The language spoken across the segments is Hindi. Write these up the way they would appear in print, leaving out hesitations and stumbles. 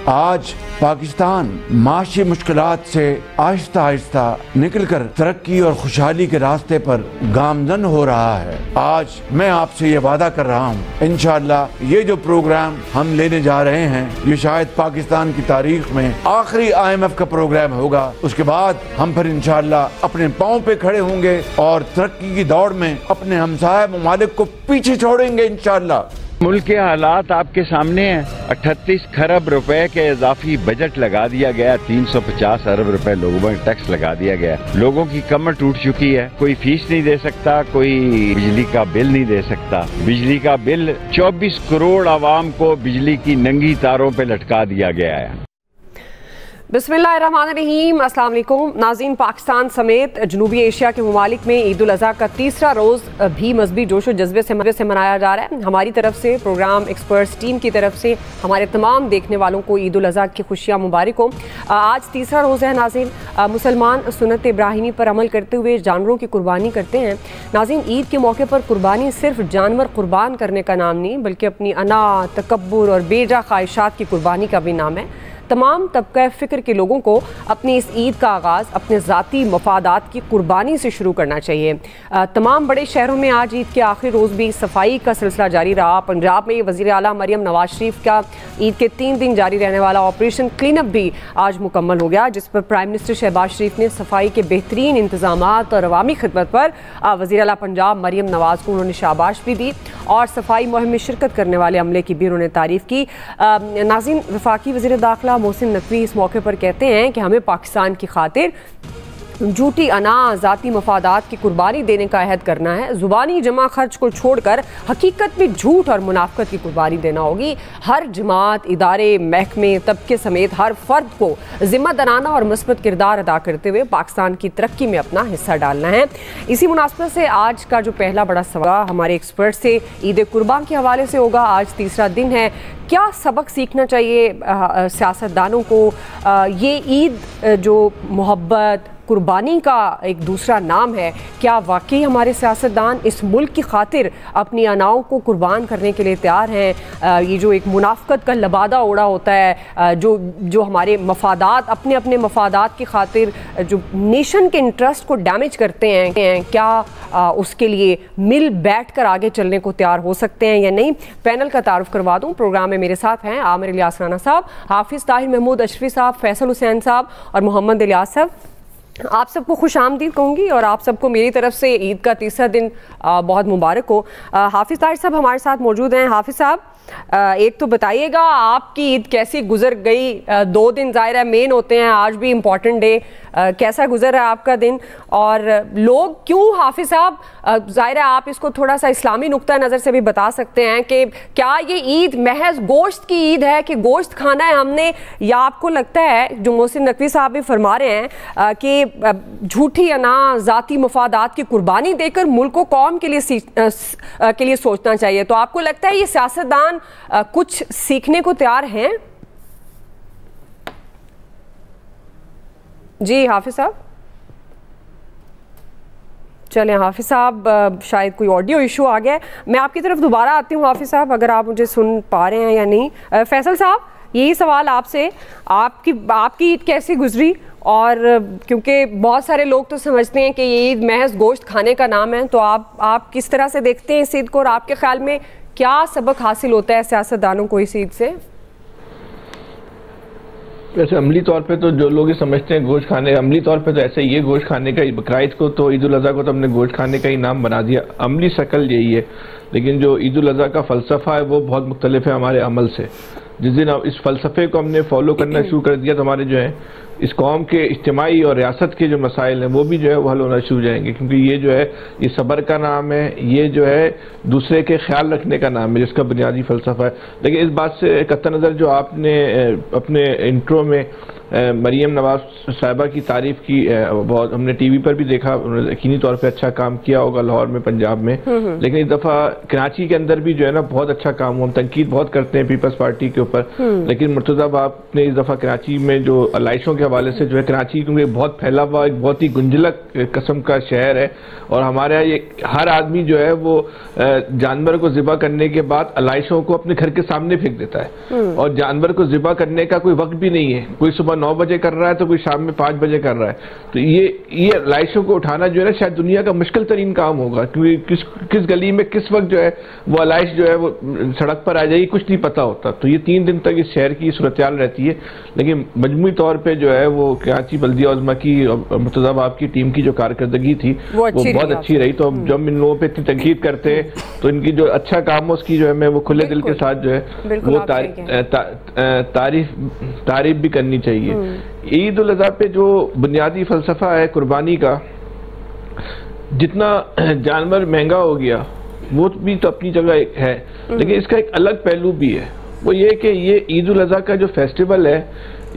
आज पाकिस्तान माशी मुश्किलात से आहिस्ता आहिस्ता निकलकर तरक्की और खुशहाली के रास्ते पर गामजन हो रहा है। आज मैं आपसे ये वादा कर रहा हूँ, इंशाअल्लाह ये जो प्रोग्राम हम लेने जा रहे हैं ये शायद पाकिस्तान की तारीख में आखिरी IMF का प्रोग्राम होगा। उसके बाद हम फिर इंशाअल्लाह अपने पाँव पे खड़े होंगे और तरक्की की दौड़ में अपने हमसाया ममालिक को पीछे छोड़ेंगे इंशाअल्लाह। मुल्क के हालात आपके सामने हैं। 38 खरब रुपए के इजाफी बजट लगा दिया गया, 350 अरब रुपए लोगों पर टैक्स लगा दिया गया। लोगों की कमर टूट चुकी है, कोई फीस नहीं दे सकता, कोई बिजली का बिल नहीं दे सकता। बिजली का बिल 24 करोड़ आवाम को बिजली की नंगी तारों पे लटका दिया गया है। बिस्मिल्लाहिर्रहमानिर्रहीम, अस्सलाम वालेकुम नाज़रीन। पाकिस्तान समेत जनूबी एशिया के ममालिक में ईद उल अज़हा का तीसरा रोज़ भी मजहबी जोशो जज्बे से मनाया जा रहा है। हमारी तरफ से, प्रोग्राम एक्सपर्ट्स टीम की तरफ से हमारे तमाम देखने वालों को ईद उल अज़हा की खुशियाँ मुबारक हो। आज तीसरा रोज़ है नाज़रीन। मुसलमान सुन्नत इब्राहिमी पर अमल करते हुए जानवरों की कुर्बानी करते हैं। नाज़रीन, ईद के मौके पर कुर्बानी सिर्फ जानवर कुर्बान करने का नाम नहीं, बल्कि अपनी अना, तकब्बुर और बेजा ख्वाहिशात की कुर्बानी का भी नाम है। तमाम तबका फ़िक्र के लोगों को अपनी इस ईद का आगाज़ अपने ज़ाती मफादात की कुर्बानी से शुरू करना चाहिए। तमाम बड़े शहरों में आज ईद के आखिरी रोज़ भी सफाई का सिलसिला जारी रहा। पंजाब में वज़ीर आला मरियम नवाज शरीफ का ईद के 3 दिन जारी रहने वाला ऑपरेशन क्लीनअप भी आज मुकम्मल हो गया, जिस पर प्राइम मिनिस्टर शहबाज शरीफ ने सफाई के बेहतरीन इंतजामात और अवामी खिदमत पर वज़ीर आला पंजाब मरियम नवाज को उन्होंने शाबाश भी दी और सफाई मुहिम में शिरकत करने वाले अमले की भी उन्होंने तारीफ़ की। नाज़रीन, वफाकी वज़ीर दाखिला मोहसिन नकवी इस मौके पर कहते हैं कि हमें पाकिस्तान की खातिर झूठी अना, ज़ाती मफादात की कुर्बानी देने का अहद करना है। ज़ुबानी जमा खर्च को छोड़कर हकीकत में झूठ और मुनाफकत की कुर्बानी देना होगी। हर जमात, इदारे, महकमे, तबके समेत हर फर्द को ज़िम्मेदाराना और मुस्बत किरदार अदा करते हुए पाकिस्तान की तरक्की में अपना हिस्सा डालना है। इसी मुनासबत से आज का जो पहला बड़ा सवाल हमारे एक्सपर्ट से ईद कुर्बान के हवाले से होगा। आज तीसरा दिन है, क्या सबक सीखना चाहिए सियासतदानों को? ये ईद जो मोहब्बत, कुर्बानी का एक दूसरा नाम है, क्या वाकई हमारे सियासतदान इस मुल्क की खातिर अपनी अनाओं को कुर्बान करने के लिए तैयार हैं? ये जो एक मुनाफकत का लबादा ओढ़ा होता है, जो हमारे मफादात, अपने अपने मफादात की खातिर जो नेशन के इंटरेस्ट को डैमेज करते हैं, क्या उसके लिए मिल बैठ कर आगे चलने को तैयार हो सकते हैं या नहीं? पैनल का तारुफ करवा दूँ। प्रोग्राम में मेरे साथ हैं आमिर इलियास राना साहब, हाफिज़ ताहिर महमूद अशरफी साहब, फैसल हुसैन साहब और मोहम्मद इलियास साहब। आप सबको खुश आमदीद कहूँगी और आप सबको मेरी तरफ से ईद का तीसरा दिन बहुत मुबारक हो। हाफिज़ ताहिर साहब हमारे साथ मौजूद हैं। हाफिज़ साहब, एक तो बताइएगा आपकी ईद कैसी गुजर गई? 2 दिन ज़ाहिर है मेन होते हैं, आज भी इम्पॉर्टेंट डे, कैसा गुजर है आपका दिन? और लोग क्यों, हाफिज़ साहब, ज़ाहिर है आप इसको थोड़ा सा इस्लामी नुक्ता नज़र से भी बता सकते हैं कि क्या ये ईद महज गोश्त की ईद है कि गोश्त खाना है हमने, या आपको लगता है जो मोहसिन नकवी साहब भी फरमा रहे हैं कि झूठी अना, ज़ाती मफादात की कुर्बानी देकर मुल्क को कौम के लिए सोचना चाहिए? तो आपको लगता है ये सियासतदान कुछ सीखने को तैयार हैं? जी हाफिज़ साहब। चलें हाफिज़ साहब, शायद कोई ऑडियो इशू आ गया है। मैं आपकी तरफ दोबारा आती हूँ हाफिज़ साहब, अगर आप मुझे सुन पा रहे हैं या नहीं। फैसल साहब, यही सवाल आपसे, आपकी ईद कैसी गुजरी? और क्योंकि बहुत सारे लोग तो समझते हैं कि ये ईद महज गोश्त खाने का नाम है, तो आप किस तरह से देखते हैं इस ईद को और आपके ख्याल में क्या सबक हासिल होता है सियासतदानों को इस ईद से? वैसे अमली तौर पे तो जो लोग ये समझते हैं गोश्त खाने, अमली तौर पे तो ऐसे ही है, गोश्त खाने का, बकरीद को तो ईद उल अज़हा को तो हमने गोश्त खाने का ही नाम बना दिया, अमली शक्ल यही है। लेकिन जो ईद उल अज़हा का फ़लसफ़ा है वो बहुत मुख्तलिफ है हमारे अमल से। जिस दिन इस फ़लसफ़े को हमने फॉलो करना शुरू कर दिया तो हमारे जो है इस कौम के इज्तिमाई और रियासत के जो मसाइल हैं वो भी जो है वो हल होना शुरू हो जाएंगे, क्योंकि ये जो है ये सब्र का नाम है, ये जो है दूसरे के ख्याल रखने का नाम है, जिसका बुनियादी फ़लसफ़ा है। लेकिन इस बात से कतई नज़र जो आपने अपने इंट्रो में मरियम नवाज साहिबा की तारीफ की, बहुत हमने टीवी पर भी देखा, उन्होंने यकीनी तौर पे अच्छा काम किया होगा लाहौर में, पंजाब में, लेकिन इस दफा कराची के अंदर भी जो है ना बहुत अच्छा काम हुआ। हम तनकीद बहुत करते हैं पीपल्स पार्टी के ऊपर, लेकिन मुर्तजा बाप ने इस दफा कराची में जो अलाइशों के हवाले से जो है, कराची क्योंकि बहुत फैला हुआ एक बहुत ही गुंजलक किस्म का शहर है, और हमारे यहाँ ये हर आदमी जो है वो जानवर को ज़िबा करने के बाद अलाइशों को अपने घर के सामने फेंक देता है, और जानवर को ज़िबा करने का कोई वक्त भी नहीं है, कोई सुबह 9 बजे कर रहा है तो कोई शाम में 5 बजे कर रहा है। तो ये अलाइशों को उठाना जो है ना शायद दुनिया का मुश्किल तरीन काम होगा, क्योंकि किस गली में किस वक्त जो है वो अलाइश जो है वो सड़क पर आ जाएगी, कुछ नहीं पता होता। तो ये 3 दिन तक इस शहर की सूरत-ए-हाल रहती है, लेकिन मजमूई तौर पर जो है वो कराची बल्दिया उज़्मा की मुर्तज़ा बाप की टीम की जो कारकर्दगी थी वो बहुत अच्छी रही। तो जब इन लोगों पर इतनी तनकीद करते हैं तो इनकी जो अच्छा काम है उसकी जो है मैं वो खुले दिल के साथ जो है वो तारीफ भी करनी चाहिए। ईद उल अज़हा पे जो बुनियादी फलसफा है कुर्बानी का, जितना जानवर महंगा हो गया वो भी तो अपनी जगह है, लेकिन इसका एक अलग पहलू भी है, वो ये कि ये ईद उल अज़हा का जो फेस्टिवल है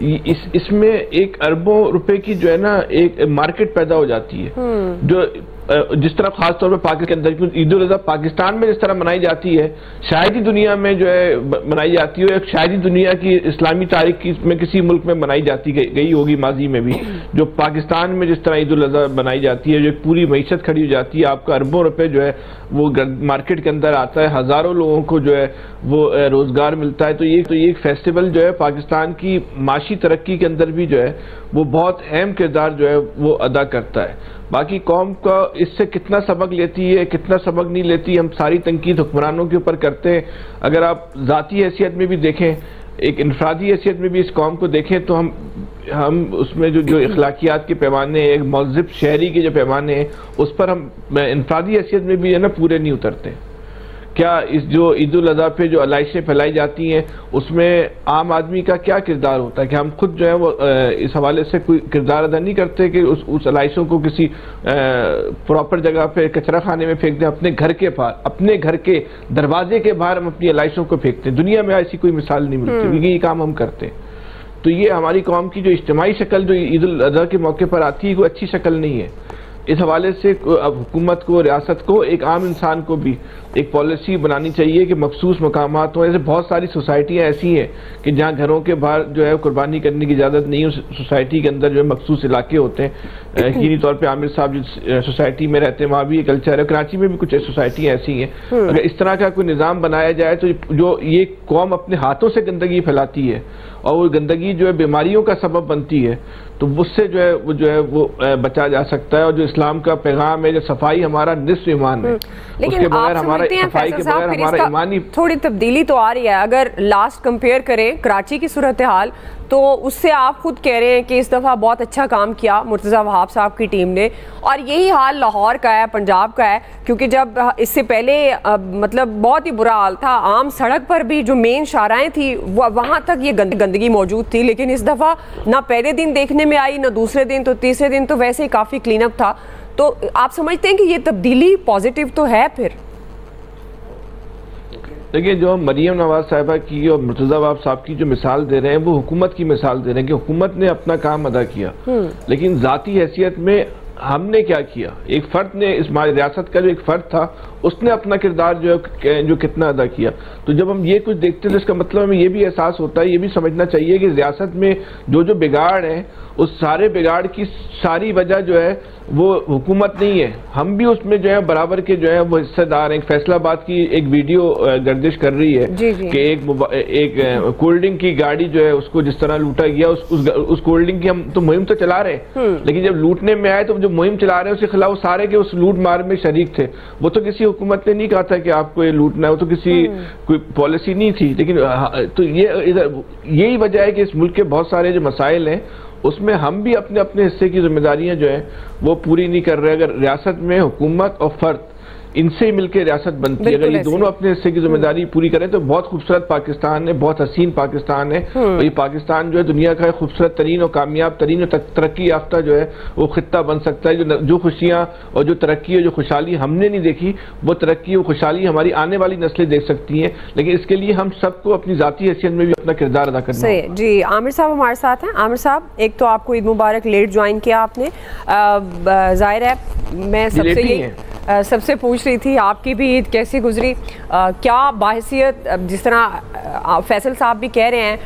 इसमें एक अरबों रुपए की जो है ना एक मार्केट पैदा हो जाती है, जो जिस तरह खास तौर पर पाकिस्तान के अंदर, क्योंकि ईद उल अज़हा पाकिस्तान में जिस तरह मनाई जाती है शायद ही दुनिया में जो है मनाई जाती है, शायद ही दुनिया की इस्लामी तारीख में किसी मुल्क में मनाई जाती गई होगी माजी में भी, जो पाकिस्तान में जिस तरह ईद उल अज़हा मनाई जाती है, जो पूरी मईशत खड़ी हो जाती है, आपका अरबों रुपए जो है वो मार्केट के अंदर आता है, हजारों लोगों को जो है वो रोजगार मिलता है। तो ये एक फेस्टिवल जो है पाकिस्तान की माशी तरक्की के अंदर भी जो है वो बहुत अहम किरदार जो है वो अदा करता है। बाकी कौम का इससे कितना सबक लेती है, कितना सबक नहीं लेती, हम सारी तनकीद हुक्मरानों के ऊपर करते हैं। अगर आप ज़ाती हैसियत में भी देखें, एक इनफरादी हैसियत में भी इस कौम को देखें, तो हम उसमें जो इखलाकियात के पैमाने, एक मौज़िब शहरी के जो पैमाने हैं उस पर हम इनफरादी हैसियत में भी है ना पूरे नहीं उतरते। क्या इस जो ईद उल अज़हा पे जो अलाइशें फैलाई जाती हैं उसमें आम आदमी का क्या किरदार होता है, कि हम खुद जो है वो इस हवाले से कोई किरदार अदा नहीं करते कि उस अलाइशों को किसी प्रॉपर जगह पे कचरा खाने में फेंक दें, अपने घर के बाहर, अपने घर के दरवाजे के बाहर हम अपनी अलाइशों को फेंकते हैं। दुनिया में ऐसी कोई मिसाल नहीं मिलती, क्योंकि ये काम हम करते हैं। तो ये हमारी कौम की जो इज्तिमाई शक्ल जो ईद उल अज़हा के मौके पर आती है वो अच्छी शक्ल नहीं है। इस हवाले से अब हुकूमत को, रियासत को, एक आम इंसान को भी एक पॉलिसी बनानी चाहिए कि मखसूस मकामात हों। ऐसे बहुत सारी सोसाइटियाँ ऐसी हैं कि जहाँ घरों के बाहर जो है कुर्बानी करने की इजाज़त नहीं है, उस सोसाइटी के अंदर जो है मखसूस इलाके होते हैं। यकीनी तौर पे आमिर साहब जिस सोसाइटी में रहते हैं वहाँ भी ये कल्चर है, कराची में भी कुछ सोसाइटियाँ ऐसी हैं। अगर इस तरह का कोई निज़ाम बनाया जाए तो जो ये कौम अपने हाथों से गंदगी फैलाती है और वो गंदगी जो है बीमारियों का सबब बनती है, तो उससे जो है वो बचा जा सकता है। और जो इस्लाम का पैगाम है, जो सफाई हमारा निस्फ ईमान है, उसके बगैर हमारा सफाई के बगैर हमारा ईमानी थोड़ी तब्दीली तो आ रही है। अगर लास्ट कंपेयर करें कराची की सूरत हाल, तो उससे आप खुद कह रहे हैं कि इस दफ़ा बहुत अच्छा काम किया मुर्तज़ा वहाब साहब की टीम ने, और यही हाल लाहौर का है, पंजाब का है, क्योंकि जब इससे पहले मतलब बहुत ही बुरा हाल था, आम सड़क पर भी जो मेन शाहराएं थी वहाँ तक ये गंदगी मौजूद थी, लेकिन इस दफ़ा ना पहले दिन देखने में आई, ना दूसरे दिन, तो तीसरे दिन तो वैसे ही काफ़ी क्लीन अप था। तो आप समझते हैं कि ये तब्दीली पॉजिटिव तो है? फिर देखिए, जो मरियम नवाज साहिबा की और मुर्तज़ा वहाब साहब की जो मिसाल दे रहे हैं वो हुकूमत की मिसाल दे रहे हैं कि हुकूमत ने अपना काम अदा किया, लेकिन ज़ाती हैसियत में हमने क्या किया। एक फर्द ने, इस रियासत का जो एक फर्द था, उसने अपना किरदार जो कितना अदा किया। तो जब हम ये कुछ देखते हैं तो इसका मतलब हमें ये भी एहसास होता है, ये भी समझना चाहिए कि रियासत में जो बिगाड़ है, उस सारे बिगाड़ की सारी वजह जो है वो हुकूमत नहीं है, हम भी उसमें जो है बराबर के जो है वो हिस्सेदार हैं। फैसलाबाद की एक वीडियो गर्दिश कर रही है कि एक कोल्ड ड्रिंक की गाड़ी जो है उसको जिस तरह लूटा गया, उस कोल्ड ड्रिंक की हम तो मुहिम तो चला रहे हैं, लेकिन जब लूटने में आए तो जो मुहिम चला रहे हैं उसके खिलाफ सारे के उस लूट मार में शरीक थे। वो तो किसी हुकूमत ने नहीं कहा था कि आपको ये लूटना है, वो तो किसी कोई पॉलिसी नहीं थी। लेकिन तो यही वजह है कि इस मुल्क के बहुत सारे जो मसाइल हैं उसमें हम भी अपने अपने हिस्से की जिम्मेदारियां जो है वो पूरी नहीं कर रहे। अगर रियासत में हुकूमत और फर्द इनसे ही मिलकर रियासत बनती है। अगर ये दोनों अपने हिस्से की जिम्मेदारी पूरी करें तो बहुत खूबसूरत पाकिस्तान है, बहुत हसीन पाकिस्तान है। और ये पाकिस्तान जो है दुनिया का खूबसूरत तरीन और कामयाब तरीन और तरक्की याफ्ता जो है वो खित्ता बन सकता है। जो खुशियां और जो तरक्की और जो खुशहाली हमने नहीं देखी, वो तरक्की और खुशहाली हमारी आने वाली नस्लें देख सकती हैं। लेकिन इसके लिए हम सबको अपनी जाती हैसियत में भी अपना किरदार अदा करना है। जी, आमिर साहब हमारे साथ हैं। आमिर साहब, एक तो आपको ईद मुबारक, लेट ज्वाइन किया आपने, जाहिर है मैं सबसे पूछ रही थी आपकी भी ईद कैसी गुजरी, क्या बाहसियत, जिस तरह फैसल साहब भी कह रहे हैं,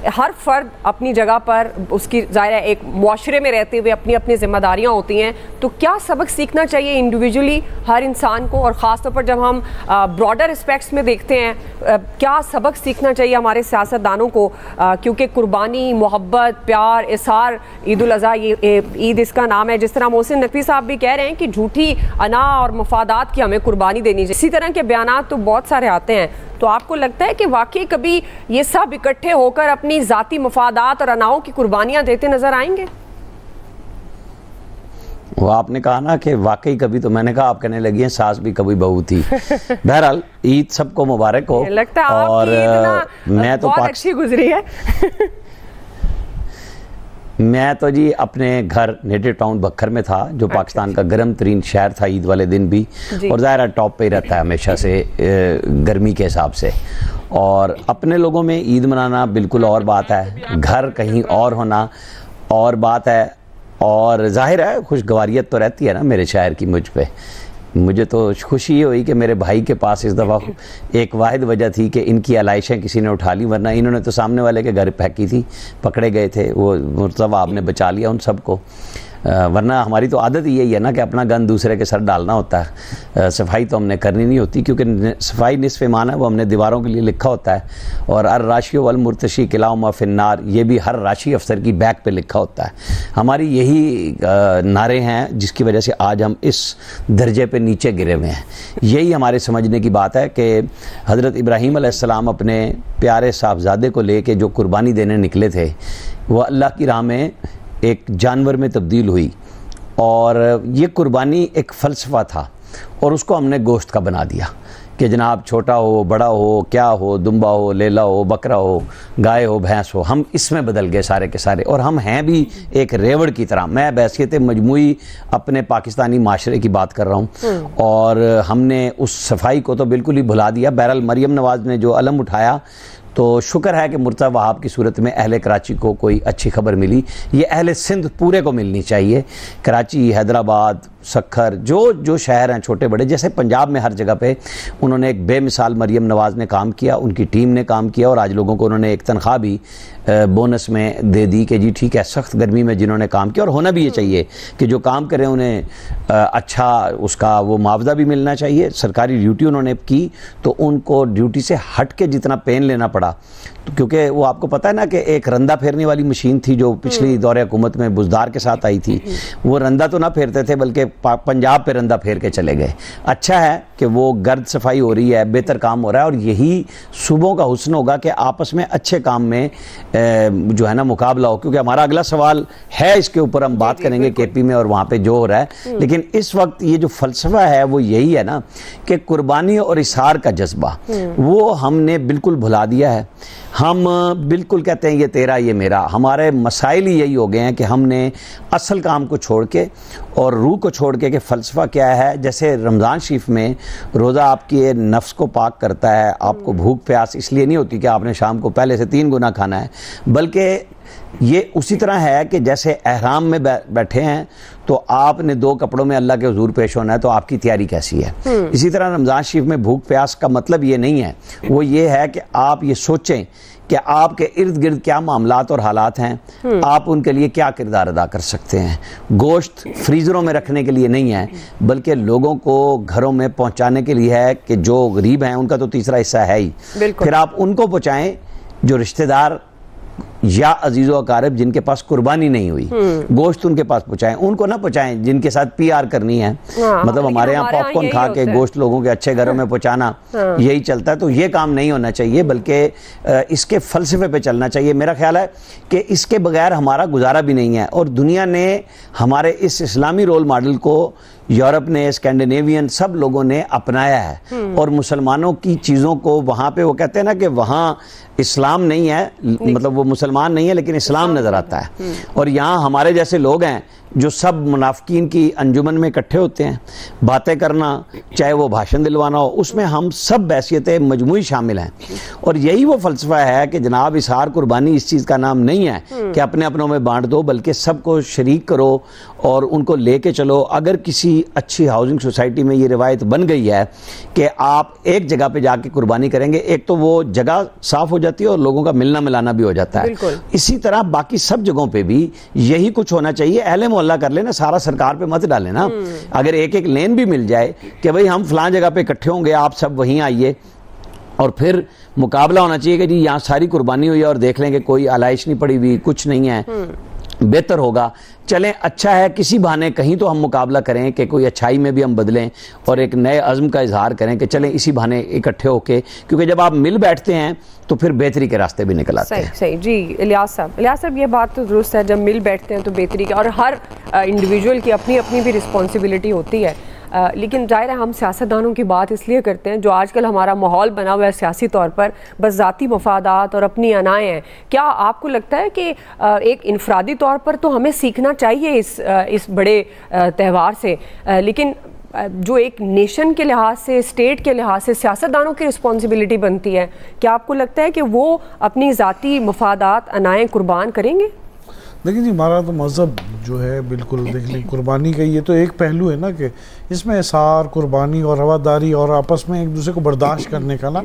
हर फर्द अपनी जगह पर उसकी जाहिर है एक मुआशरे में रहते हुए अपनी अपनी जिम्मेदारियां होती हैं, तो क्या सबक सीखना चाहिए इंडिविजुअली हर इंसान को, और ख़ासतौर पर जब हम ब्रॉडर एस्पेक्ट्स में देखते हैं क्या सबक सीखना चाहिए हमारे सियासतदानों को, क्योंकि कुर्बानी, मोहब्बत, प्यार, इसार, ईद उल अज़हा, ये ईद इसका नाम है। जिस तरह मोहसिन नकवी साहब भी कह रहे हैं कि झूठी अना और मफादात की हमें कुर्बानी देनी चाहिए, इसी तरह के बयानात तो बहुत सारे आते हैं। तो आपको लगता है कि वाकई कभी ये सब इकट्ठे होकर अपनी जाती मफादात और अनाओं की कुर्बानियां देते नजर आएंगे? वो आपने कहा ना कि वाकई कभी, तो मैंने कहा आप कहने लगी हैं सास भी कभी बहू थी। बहरहाल ईद सबको मुबारक हो। लगता है और मैं तो बहुत अच्छी गुजरी है। मैं तो जी अपने घर नेटिव टाउन बखर में था, जो पाकिस्तान का गर्म तरीन शहर था ईद वाले दिन भी, और ज़ाहिर टॉप पे ही रहता है हमेशा से गर्मी के हिसाब से। और अपने लोगों में ईद मनाना बिल्कुल और बात है, घर कहीं और होना और बात है। और जाहिर है खुशगवारियत तो रहती है ना मेरे शायर की मुझ पे। मुझे तो खुशी ये हुई कि मेरे भाई के पास इस दफ़ा एक वाहिद वजह थी कि इनकी आलाइशें किसी ने उठा ली, वरना इन्होंने तो सामने वाले के घर फेंकी थी, पकड़े गए थे। वो मुर्तज़ा आपने बचा लिया उन सबको, वरना हमारी तो आदत यही है ना कि अपना गन दूसरे के सर डालना होता है। सफाई तो हमने करनी नहीं होती, क्योंकि सफाई निस्फ़ ईमान है, वो हमने दीवारों के लिए लिखा होता है। और अर राशियो वल मुर्तशी किलाउमा फिन्नार, ये भी हर राशि अफसर की बैक पे लिखा होता है। हमारी यही नारे हैं जिसकी वजह से आज हम इस दर्जे पे नीचे गिरे हुए हैं। यही हमारे समझने की बात है कि हज़रत इब्राहीम अलैहिस्सलाम अपने प्यारे साहबजादे को ले के जो कुर्बानी देने निकले थे, वह अल्लाह की राह में एक जानवर में तब्दील हुई। और ये कुर्बानी एक फ़लसफ़ा था, और उसको हमने गोश्त का बना दिया कि जनाब छोटा हो, बड़ा हो, क्या हो, दुम्बा हो, लेला हो, बकरा हो, गाय हो, भैंस हो, हम इसमें बदल गए सारे के सारे। और हम हैं भी एक रेवड़ की तरह। मैं बहैसियत मजमूई अपने पाकिस्तानी माशरे की बात कर रहा हूँ, और हमने उस सफाई को तो बिल्कुल ही भुला दिया। बहरहाल मरियम नवाज़ ने जो अलम उठाया, तो शुक्र है कि मुर्तज़ा वहाब की सूरत में अहले कराची को कोई अच्छी खबर मिली। ये अहले सिंध पूरे को मिलनी चाहिए। कराची, हैदराबाद, सखर, जो शहर हैं छोटे बड़े, जैसे पंजाब में हर जगह पे उन्होंने एक बेमिसाल मरियम नवाज़ ने काम किया, उनकी टीम ने काम किया। और आज लोगों को उन्होंने एक तनख्वाह भी बोनस में दे दी कि जी ठीक है, सख्त गर्मी में जिन्होंने काम किया, और होना भी ये चाहिए कि जो काम करें उन्हें अच्छा उसका वो मुआवजा भी मिलना चाहिए। सरकारी ड्यूटी उन्होंने की तो उनको ड्यूटी से हट के जितना पेन लेना पड़ा, तो क्योंकि वो आपको पता है ना कि एक रंदा फेरने वाली मशीन थी जो पिछली दौरे हुकूमत में बुजदार के साथ आई थी, वो रंदा तो ना फेरते थे बल्कि पंजाब पे रंदा फेर के चले गए। अच्छा है कि वो गर्द सफाई हो रही है, बेहतर काम हो रहा है, और यही सुबहों का हुस्न होगा कि आपस में अच्छे काम में जो है ना मुकाबला हो। क्योंकि हमारा अगला सवाल है, इसके ऊपर हम बात करेंगे केपी में और वहाँ पे जो हो रहा है। लेकिन इस वक्त ये जो फलसफा है वो यही है ना कि कुर्बानी और इसार का जज्बा वो हमने बिल्कुल भुला दिया है। हम बिल्कुल कहते हैं ये तेरा ये मेरा। हमारे मसाइल ही यही हो गए हैं कि हमने असल काम को छोड़ के और रूह को छोड़ के कि फ़लसफ़ा क्या है। जैसे रमज़ान शरीफ में रोज़ा आपके नफ्स को पाक करता है, आपको भूख प्यास इसलिए नहीं होती कि आपने शाम को पहले से 3 गुना खाना है, बल्कि ये उसी तरह है कि जैसे एहराम में बैठे हैं तो आपने 2 कपड़ों में अल्लाह के हुजूर पेश होना है, तो आपकी तैयारी कैसी है। इसी तरह रमज़ान शरीफ में भूख प्यास का मतलब ये नहीं है, वो ये है कि आप ये सोचें कि आपके इर्द गिर्द क्या मामलात और हालात हैं, आप उनके लिए क्या किरदार अदा कर सकते हैं। गोश्त फ्रीज़रों में रखने के लिए नहीं है, बल्कि लोगों को घरों में पहुंचाने के लिए है कि जो गरीब हैं उनका तो तीसरा हिस्सा है ही, फिर आप उनको पहुंचाएं। जो रिश्तेदार या अजीज़ो अकारब जिनके पास कुर्बानी नहीं हुई, गोश्त उनके पास पहुंचाएं, उनको ना पहुंचाएं जिनके साथ PR करनी है। मतलब हमारे यहाँ पॉपकॉर्न खा के गोश्त लोगों के अच्छे घरों में पहुंचाना यही चलता है, तो ये काम नहीं होना चाहिए, बल्कि इसके फलसफे पे चलना चाहिए। मेरा ख्याल है कि इसके बगैर हमारा गुजारा भी नहीं है, और दुनिया ने हमारे इस इस्लामी रोल मॉडल को, यूरोप ने, स्कैंडिनेवियन सब लोगों ने अपनाया है, और मुसलमानों की चीज़ों को वहाँ पे, वो कहते हैं ना कि वहाँ इस्लाम नहीं है, मतलब वो मुसलमान नहीं है लेकिन इस्लाम नज़र आता है, और यहाँ हमारे जैसे लोग हैं जो सब मुनाफिकीन की अंजुमन में इकट्ठे होते हैं, बातें करना, चाहे वो भाषण दिलवाना हो, उसमें हम सब बैसियतें मजमूई शामिल हैं। और यही वो फ़लसफ़ा है कि जनाब इज़हार कुर्बानी इस चीज़ का नाम नहीं है कि अपने अपनों में बांट दो, बल्कि सबको शरीक करो और उनको लेके चलो। अगर किसी अच्छी हाउसिंग सोसाइटी में ये रिवायत बन गई है कि आप एक जगह पे जाके कुर्बानी करेंगे, एक तो वो जगह साफ़ हो जाती है और लोगों का मिलना मिलाना भी हो जाता है। इसी तरह बाकी सब जगहों पर भी यही कुछ होना चाहिए। अहले मोहल्ला कर लेना, सारा सरकार पे मत डाले ना। अगर एक एक लेन भी मिल जाए कि भाई हम फलां जगह पे इकट्ठे होंगे, आप सब वहीं आइए, और फिर मुकाबला होना चाहिए कि जी यहाँ सारी कुर्बानी हुई है और देख लेंगे कोई आलाइश नहीं पड़ी हुई, कुछ नहीं है, बेहतर होगा। चलें, अच्छा है किसी बहाने कहीं तो हम मुकाबला करें कि कोई अच्छाई में भी हम बदलें और एक नए अज़्म का इजहार करें कि चलें इसी बहाने इकट्ठे होके, क्योंकि जब आप मिल बैठते हैं तो फिर बेहतरी के रास्ते भी निकल आते हैं। सही जी। इलियास साहब ये बात तो दुरुस्त है, जब मिल बैठते हैं तो बेहतरी का, और हर इंडिविजुअल की अपनी अपनी भी रिस्पॉन्सिबिलिटी होती है। लेकिन जाहिर है हम सियासतदानों की बात इसलिए करते हैं, जो आजकल हमारा माहौल बना हुआ है सियासी तौर पर, बस ज़ाती मफादात और अपनी अनाएँ हैं। क्या आपको लगता है कि एक इनफरादी तौर पर तो हमें सीखना चाहिए इस बड़े त्यौहार से, लेकिन जो एक नेशन के लिहाज से, स्टेट के लिहाज से सियासतदानों की रिस्पॉन्सिबिलिटी बनती है, क्या आपको लगता है कि वो अपनी ज़ाती मफादात, अनाएँ कुर्बान करेंगे? देखिए जी, हमारा तो मज़हब जो है बिल्कुल देख लें, कुर्बानी का ये तो एक पहलू है ना कि इसमें इसार, कुर्बानी और रवादारी और आपस में एक दूसरे को बर्दाश्त करने का ना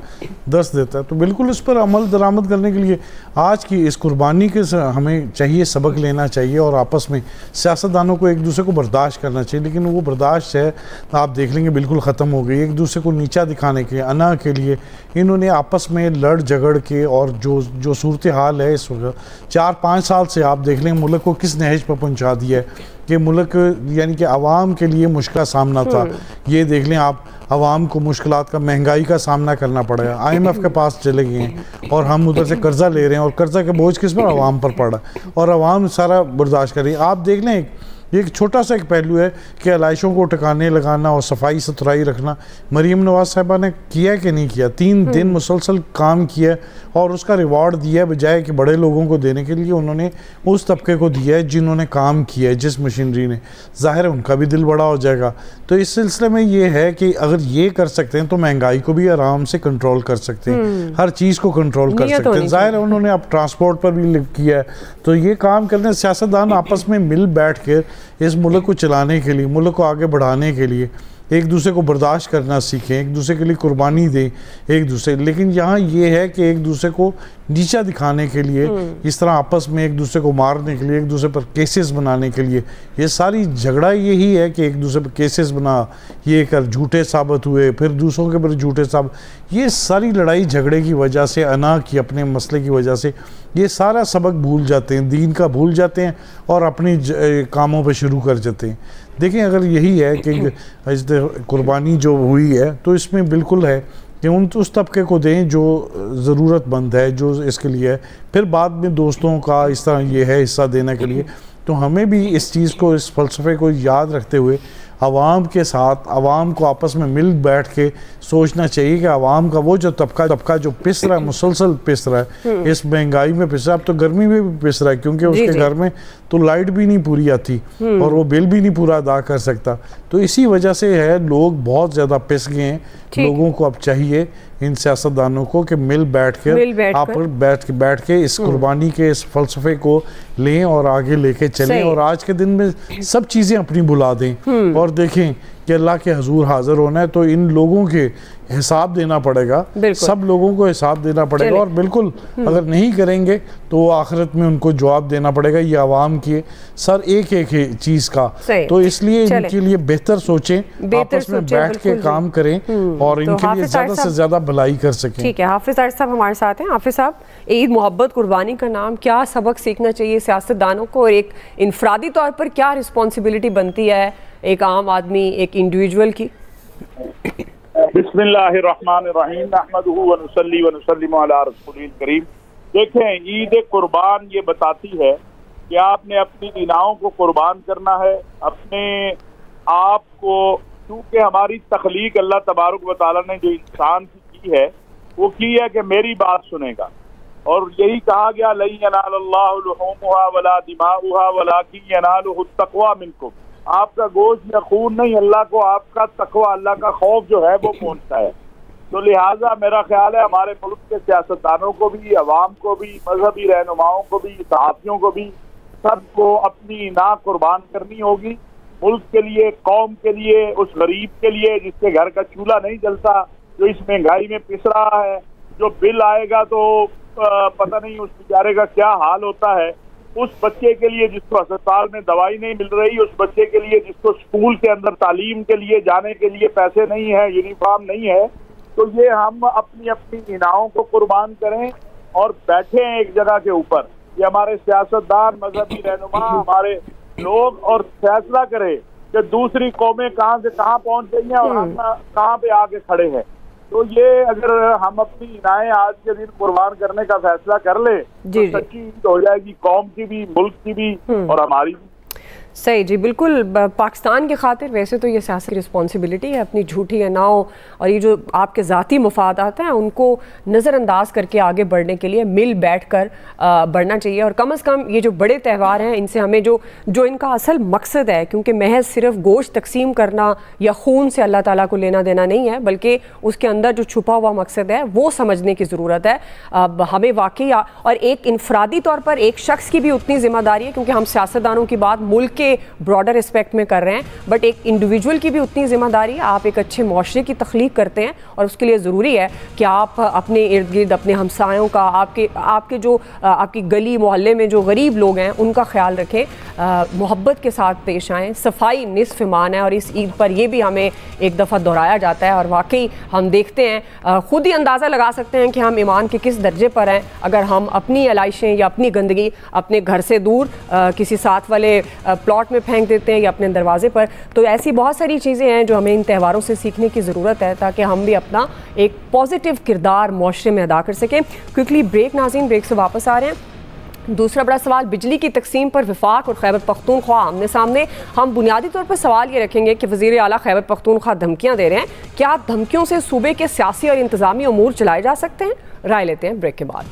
दर्स देता है। तो बिल्कुल इस पर अमल दरामद करने के लिए आज की इस कुर्बानी के हमें चाहिए, सबक लेना चाहिए, और आपस में सियासतदानों को एक दूसरे को बर्दाश्त करना चाहिए। लेकिन वो बर्दाश्त है आप देख लेंगे बिल्कुल ख़त्म हो गई। एक दूसरे को नीचा दिखाने के, अना के लिए इन्होंने आपस में लड़ झगड़ के, और जो सूरत हाल है इस वक्त 4-5 साल से आप देख लें मुल्क को किस नहज पर पहुंचा दिया है कि मुल्क यानी कि आवाम के लिए मुश्किल सामना था। ये देख लें आप, आवाम को मुश्किलात का, महंगाई का सामना करना पड़ रहा है। IMF के पास चले गए हैं और हम उधर से कर्जा ले रहे हैं, और कर्जा के बोझ किस पर, आवाम पर पड़ा, और आवाम सारा बर्दाश्त कर रही है। आप देख लें एक छोटा सा एक पहलू है कि आलाइशों को ठिकाने लगाना और सफाई सुथराई रखना। मरीम नवाज साहिबा ने किया कि नहीं किया? 3 दिन मुसलसल काम किया और उसका रिवॉर्ड दिया है, बजाय कि बड़े लोगों को देने के लिए उन्होंने उस तबके को दिया है जिन्होंने काम किया है, जिस मशीनरी ने। ज़ाहिर है उनका भी दिल बड़ा हो जाएगा। तो इस सिलसिले में ये है कि अगर ये कर सकते हैं तो महंगाई को भी आराम से कंट्रोल कर सकते हैं, हर चीज़ को कंट्रोल कर सकते हैं। ज़ाहिर है उन्होंने अब ट्रांसपोर्ट पर भी किया है। तो ये काम करने, सियासतदान आपस में मिल बैठ कर इस मुल्क को चलाने के लिए, मुल्क को आगे बढ़ाने के लिए एक दूसरे को बर्दाश्त करना सीखें, एक दूसरे के लिए कुर्बानी दें एक दूसरे। लेकिन यहाँ ये है कि एक दूसरे को नीचा दिखाने के लिए, इस तरह आपस में एक दूसरे को मारने के लिए, एक दूसरे पर केसेस बनाने के लिए, ये सारी झगड़ा यही है कि एक दूसरे पर केसेस बना, ये कर झूठे साबित हुए, फिर दूसरों के पर झूठे साबित। ये सारी लड़ाई झगड़े की वजह से, अना की अपने मसले की वजह से ये सारा सबक भूल जाते हैं, दीन का भूल जाते हैं और अपनी कामों पर शुरू कर जाते हैं। देखें, अगर यही है कि कुर्बानी जो हुई है तो इसमें बिल्कुल है कि उस तबके को दें जो ज़रूरतमंद है, जो इसके लिए है। फिर बाद में दोस्तों का इस तरह ये है हिस्सा देने के लिए। तो हमें भी इस चीज़ को, इस फ़लसफ़े को याद रखते हुए आवाम के साथ, आवाम को आपस में मिल बैठ के सोचना चाहिए कि आवाम का वो जो तबका जो पिस रहा है, मुसलसल पिस रहा है, इस महंगाई में पिस रहा है, अब तो गर्मी में भी पिस रहा है, क्योंकि उसके घर में तो लाइट भी नहीं पूरी आती और वो बिल भी नहीं पूरा अदा कर सकता। तो इसी वजह से है, लोग बहुत ज़्यादा पिस गए हैं। लोगों को अब चाहिए, इन सियासतदानों को, कि मिल बैठ के इस कुर्बानी के इस फ़लसफ़े को लें और आगे लेके चलें, और आज के दिन में सब चीज़ें अपनी भुला दें और देखें कि अल्लाह के हजूर हाजिर होना है, तो इन लोगों के हिसाब देना पड़ेगा, सब लोगों को हिसाब देना पड़ेगा। और बिल्कुल अगर नहीं करेंगे तो आखिरत में उनको जवाब देना पड़ेगा। ये आवाम की सर एक एक चीज़ का, तो इसलिए इनके लिए बेहतर सोचें, आपस में बैठ के काम करें और इनके लिए ज़्यादा से ज़्यादा भलाई कर सकें। ठीक है, हाफिज तारिक साहब हमारे साथ हैं। हाफिज साहब, ईद मोहब्बत कुर्बानी का नाम, क्या सबक सीखना चाहिए सियासतदानों को, और एक इनफरादी तौर पर क्या रिस्पॉन्सिबिलिटी बनती है एक आम आदमी, एक इंडिविजुअल की? बिस्मिल्लाहिर्रहमानिर्रहीम, नहमदुहु व नुसल्ली व नुसल्लिमु अला रसूलिल करीम। देखें, ईद कुर्बान ये बताती है कि आपने अपनी इनाओं को कुर्बान करना है, अपने आप को, क्योंकि हमारी तख्लीक अल्लाह तबारक व तआला ने जो इंसान की है वो की है कि मेरी बात सुनेगा, और यही कहा गया लन यनालल्लाहु लुहूमुहा वला दिमाउहा वलाकिन यनालुहु तक़वा मिनकुम। आपका गोश्त या खून नहीं, अल्लाह को आपका तकवा, अल्लाह का खौफ जो है वो पहुंचता है। तो लिहाजा मेरा ख्याल है हमारे मुल्क के सियासतदानों को भी, अवाम को भी, मजहबी रहनुमाओं को भी, सहाफ़ियों को भी, सबको अपनी ना कुर्बान करनी होगी मुल्क के लिए, कौम के लिए, उस गरीब के लिए जिसके घर का चूल्हा नहीं जलता, जो इस महंगाई में पिस रहा है, जो बिल आएगा तो पता नहीं उस बेचारे का क्या हाल होता है, उस बच्चे के लिए जिसको अस्पताल में दवाई नहीं मिल रही, उस बच्चे के लिए जिसको स्कूल के अंदर तालीम के लिए जाने के लिए पैसे नहीं है, यूनिफॉर्म नहीं है। तो ये हम अपनी अपनी इनाओं को कुर्बान करें और बैठे हैं एक जगह के ऊपर, ये हमारे सियासतदान, मजहबी रहनुमा, हमारे लोग, और फैसला करें कि दूसरी कौमें कहाँ से कहाँ पहुँच गई हैं और हम कहाँ पे आके खड़े हैं। तो ये अगर हम अपनी इनाएं आज के दिन कुर्बान करने का फैसला कर ले तो सच्ची ईद हो जाएगी, कौम की भी, मुल्क की भी और हमारी भी। सही जी, बिल्कुल। पाकिस्तान के खातिर वैसे तो ये सियासी रिस्पॉन्सिबिलिटी है अपनी झूठी अनाओं और ये जो आपके ज़ाती मुफादात हैं उनको नज़रअंदाज करके आगे बढ़ने के लिए मिल बैठ कर बढ़ना चाहिए। और कम से कम ये जो बड़े त्यौहार हैं इनसे हमें जो इनका असल मकसद है, क्योंकि महज सिर्फ गोश्त तकसीम करना या खून से अल्लाह ताला को लेना देना नहीं है, बल्कि उसके अंदर जो छुपा हुआ मकसद है वो समझने की ज़रूरत है। हमें वाकई, और एक इनफरादी तौर पर एक शख्स की भी उतनी जिम्मेदारी है, क्योंकि हम सियासतदानों की बात मुल्क के ब्रॉडर रिस्पेक्ट में कर रहे हैं, बट एक इंडिविजुअल की भी उतनी जिम्मेदारी है। आप एक अच्छे मुआशरे की तख्लीक करते हैं और उसके लिए ज़रूरी है कि आप अपने इर्द गिर्द अपने हमसायों का, आपके जो आपकी गली मोहल्ले में जो गरीब लोग हैं उनका ख्याल रखें, मोहब्बत के साथ पेश आएँ। सफाई निस्फ ईमान है और इस ईद पर यह भी हमें एक दफ़ा दोहराया जाता है और वाकई हम देखते हैं, खुद ही अंदाज़ा लगा सकते हैं कि हम ईमान के किस दर्जे पर हैं अगर हम अपनी अलाइशें या अपनी गंदगी अपने घर से दूर किसी साथ वाले प्लॉट में फेंक देते हैं या अपने दरवाजे पर। तो ऐसी बहुत सारी चीज़ें हैं जो हमें इन त्योहारों से सीखने की ज़रूरत है ताकि हम भी अपना एक पॉजिटिव किरदार मुआशरे में अदा कर सकें। क्विकली ब्रेक नाज़रीन, ब्रेक से वापस आ रहे हैं। दूसरा बड़ा सवाल, बिजली की तकसीम पर वफाक और खैबर पख्तूनख्वा आमने सामने। हम बुनियादी तौर पर सवाल ये रखेंगे कि वज़ीर आला खैबर पख्तूनख्वा धमकियाँ दे रहे हैं, क्या धमकियों से सूबे के सियासी और इंतज़ामी अमूर चलाए जा सकते हैं? राय लेते हैं ब्रेक के बाद।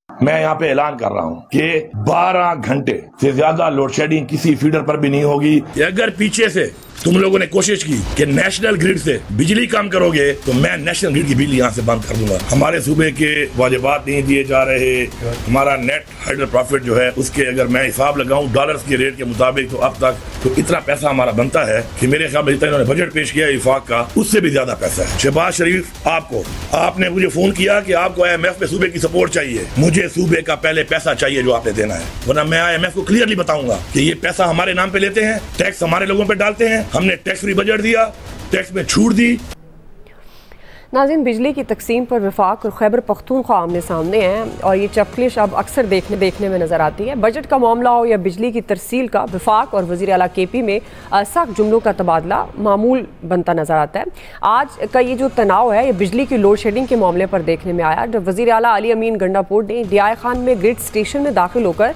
मैं यहाँ पे ऐलान कर रहा हूँ कि 12 घंटे से ज्यादा लोड शेडिंग किसी फीडर पर भी नहीं होगी। अगर पीछे से तुम लोगों ने कोशिश की कि नेशनल ग्रिड से बिजली कम करोगे तो मैं नेशनल ग्रिड की बिजली यहाँ से बंद कर दूंगा। हमारे सूबे के वाजिबात नहीं दिए जा रहे, हमारा नेट हाइडल प्रॉफिट जो है उसके अगर मैं हिसाब लगाऊं डॉलर्स के रेट के मुताबिक तो अब तक तो इतना पैसा हमारा बनता है कि मेरे ख्याल में जितना इन्होंने बजट पेश किया इफाक का उससे भी ज्यादा पैसा है। शहबाज शरीफ, आपने मुझे फोन किया कि आपको IMF पे सूबे की सपोर्ट चाहिए। मुझे सूबे का पहले पैसा चाहिए जो आपने देना है, वरना मैं IMF को क्लियरली बताऊंगा कि ये पैसा हमारे नाम पे लेते हैं, टैक्स हमारे लोगों पे डालते हैं, हमने टैक्स फ्री बजट दिया, टैक्स में छूट दी। नाज़रीन, बिजली की तकसीम पर वफाक और खैबर पख्तूनख्वा आमने सामने हैं और ये चपकलिश अब अक्सर देखने में नज़र आती है। बजट का मामला हो या बिजली की तरसील का, वफाक और वज़ीर आला KP में सख्त जुमलों का तबादला मामूल बनता नज़र आता है। आज का ये जो तनाव है ये बिजली की लोड शेडिंग के मामले पर देखने में आया जब वज़ीर आला अली अमीन गंडापुर ने DI खान में ग्रिड स्टेशन में दाखिल होकर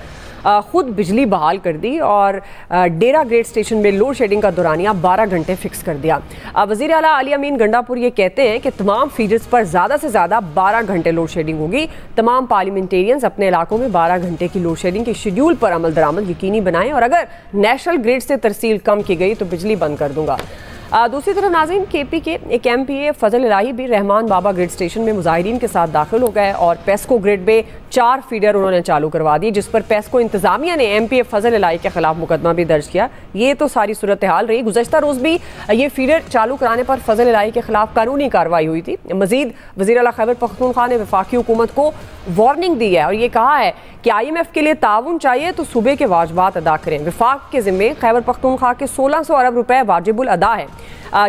खुद बिजली बहाल कर दी और डेरा ग्रेड स्टेशन में लोड शेडिंग का दौरानिया 12 घंटे फिक्स कर दिया। वज़ीर आला अली अमीन गंडापुर ये कहते हैं कि तमाम फीडर्स पर ज़्यादा से ज़्यादा 12 घंटे लोड शेडिंग होगी। तमाम पार्लियामेंटेरियंस अपने इलाकों में 12 घंटे की लोड शेडिंग के शेड्यूल पर अमल दरामद यकीनी बनाएं और अगर नेशनल ग्रिड से तरसील कम की गई तो बिजली बंद कर दूंगा। दूसरी तरफ नाज़रीन, केपी के एक MPA फजल इलाही भी रहमान बाबा ग्रिड स्टेशन में मुजाहिरीन के साथ दाखिल हो गए और पेस्को ग्रिड में 4 फीडर उन्होंने चालू करवा दी, जिस पर पेस्को इंतजामिया ने MPA फजल इलाही के खिलाफ मुकदमा भी दर्ज किया। ये तो सारी सूरत हाल रही। गुज़श्ता रोज़ भी ये फीडर चालू कराने पर फजल इलाही के खिलाफ कानूनी कार्रवाई हुई थी। मजीद वज़ीर आला खैबर पख्तूनख्वा ने वफाकी हुकूमत को वार्निंग दी है और ये कहा है कि IMF के लिए ताउन चाहिए तो सूबे के वाजबात अदा करें। विफाक के ज़िम्मे खैबर पख्तूनख्वा के 1600 अरब रुपए वाजिबुल अदा है,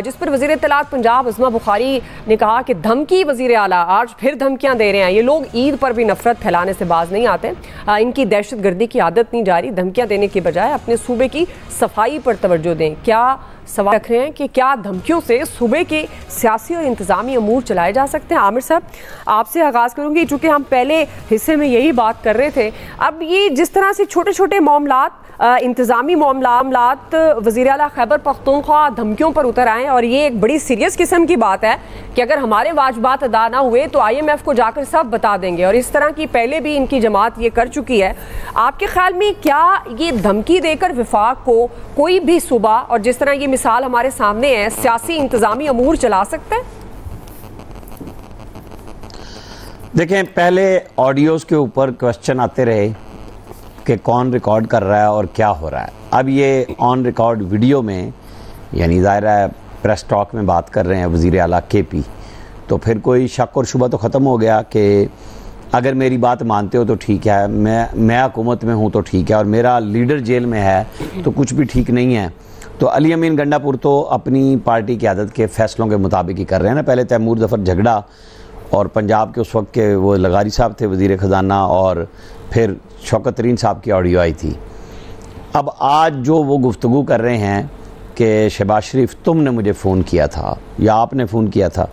जिस पर वज़ीर इत्तलात पंजाब अज़मा बुखारी ने कहा कि धमकी वज़ीर आला आज फिर धमकियां दे रहे हैं। ये लोग ईद पर भी नफरत फैलाने से बाज नहीं आते। इनकी दहशत गर्दी की आदत नहीं जारी। धमकियां देने के बजाय अपने सूबे की सफाई पर तवज्जो दें। क्या सवाल रख रहे हैं कि क्या धमकियों से सूबे के सियासी और इंतजामी अमूर चलाए जा सकते हैं? आमिर साहब, आपसे आगाज़ करूंगी, चूँकि हम पहले हिस्से में यही बात कर रहे थे। अब ये जिस तरह से छोटे छोटे मामलात, इंतजामी मामलात वज़ीर आला खैबर पख्तूनख्वा धमकियों पर उतर आए और ये एक बड़ी सीरियस किस्म की बात है कि अगर हमारे वाजबात अदा ना हुए तो IMF को जाकर सब बता देंगे, और इस तरह की पहले भी इनकी जमात ये कर चुकी है। आपके ख्याल में क्या ये धमकी देकर विफाक को कोई भी सूबा, और जिस तरह ये मिसाल हमारे सामने है, सियासी इंतजामी अमूर चला सकता है? देखें, पहले ऑडियोज़ के ऊपर क्वेश्चन आते रहे कि कौन रिकॉर्ड कर रहा है और क्या हो रहा है। अब ये ऑन रिकॉर्ड वीडियो में, यानी ज़ाहिर है प्रेस टॉक में बात कर रहे हैं वज़ीर आला KP, तो फिर कोई शक और शुबा तो ख़त्म हो गया कि अगर मेरी बात मानते हो तो ठीक है, मैं हुकूमत में हूँ तो ठीक है, और मेरा लीडर जेल में है तो कुछ भी ठीक नहीं है। तो अली अमीन गंडापुर तो अपनी पार्टी की आदत के फ़ैसलों के मुताबिक ही कर रहे हैं ना। पहले तैमूर ज़फ़र झगड़ा और पंजाब के उस वक्त के वो लगारी साहब थे वज़ीर ख़जाना, और फिर शौकत तरीन साहब की ऑडियो आई थी। अब आज जो वो गुफ्तगू कर रहे हैं कि शहबाज शरीफ तुमने मुझे फ़ोन किया था या आपने फ़ोन किया था,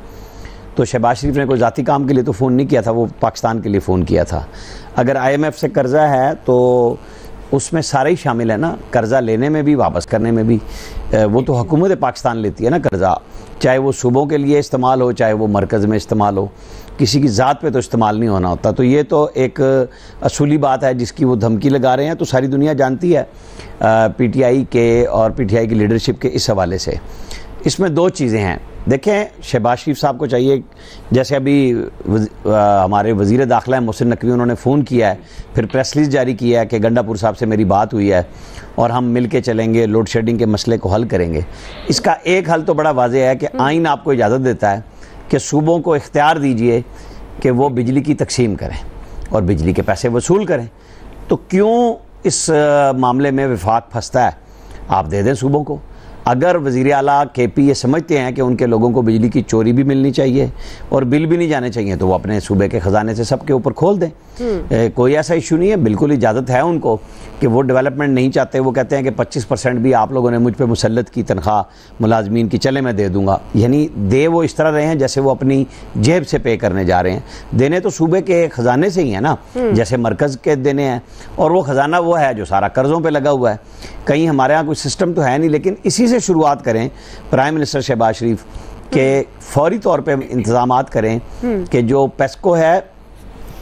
तो शहबाज शरीफ ने कोई ज़ाती काम के लिए तो फ़ोन नहीं किया था, वो पाकिस्तान के लिए फ़ोन किया था। अगर IMF से कर्ज़ा है तो उसमें सारे ही शामिल है ना, कर्ज़ा लेने में भी, वापस करने में भी। वो तो हुकूमत पाकिस्तान लेती है ना कर्ज़ा, चाहे वो सूबों के लिए इस्तेमाल हो, चाहे वो मरकज़ में इस्तेमाल हो, किसी की ज़ात पे तो इस्तेमाल नहीं होना होता। तो ये तो एक असूली बात है जिसकी वो धमकी लगा रहे हैं, तो सारी दुनिया जानती है PTI के और PTI की लीडरशिप के इस हवाले से। इसमें दो चीज़ें हैं। देखें, शहबाज शरीफ साहब को चाहिए, जैसे अभी हमारे वज़ीर दाखिला मोहसिन नकवी, उन्होंने फ़ोन किया है, फिर प्रेस रिलीज़ जारी किया है कि गंडापुर साहब से मेरी बात हुई है और हम मिल के चलेंगे, लोड शेडिंग के मसले को हल करेंगे। इसका एक हल तो बड़ा वाज़ेह है कि आइन आपको इजाज़त देता है कि सूबों को इख्तियार दीजिए कि वो बिजली की तकसीम करें और बिजली के पैसे वसूल करें। तो क्यों इस मामले में विफाक फंसता है? आप दे दें सूबों को। अगर वज़ीर आला KP ये समझते हैं कि उनके लोगों को बिजली की चोरी भी मिलनी चाहिए और बिल भी नहीं जाने चाहिए, तो वो अपने सूबे के ख़जाने से सबके ऊपर खोल दें। कोई ऐसा इशू नहीं है, बिल्कुल इजाज़त है उनको कि वो डेवलपमेंट नहीं चाहते। वो कहते हैं कि 25% भी आप लोगों ने मुझ पे मुसल्लत की तनख्वाह मुलाजमीन की, चले मैं दे दूँगा। यानी दे वो इस तरह रहे हैं जैसे वो अपनी जेब से पे करने जा रहे हैं। देने तो सूबे के ख़जाने से ही है ना, जैसे मरकज़ के देने हैं, और वो ख़जाना वो है जो सारा कर्ज़ों पर लगा हुआ है। कहीं हमारे यहाँ कोई सिस्टम तो है नहीं, लेकिन इसी से शुरुआत करें। प्राइम मिनिस्टर शहबाज शरीफ के फौरी तौर पे इंतजामात करें कि जो पेस्को है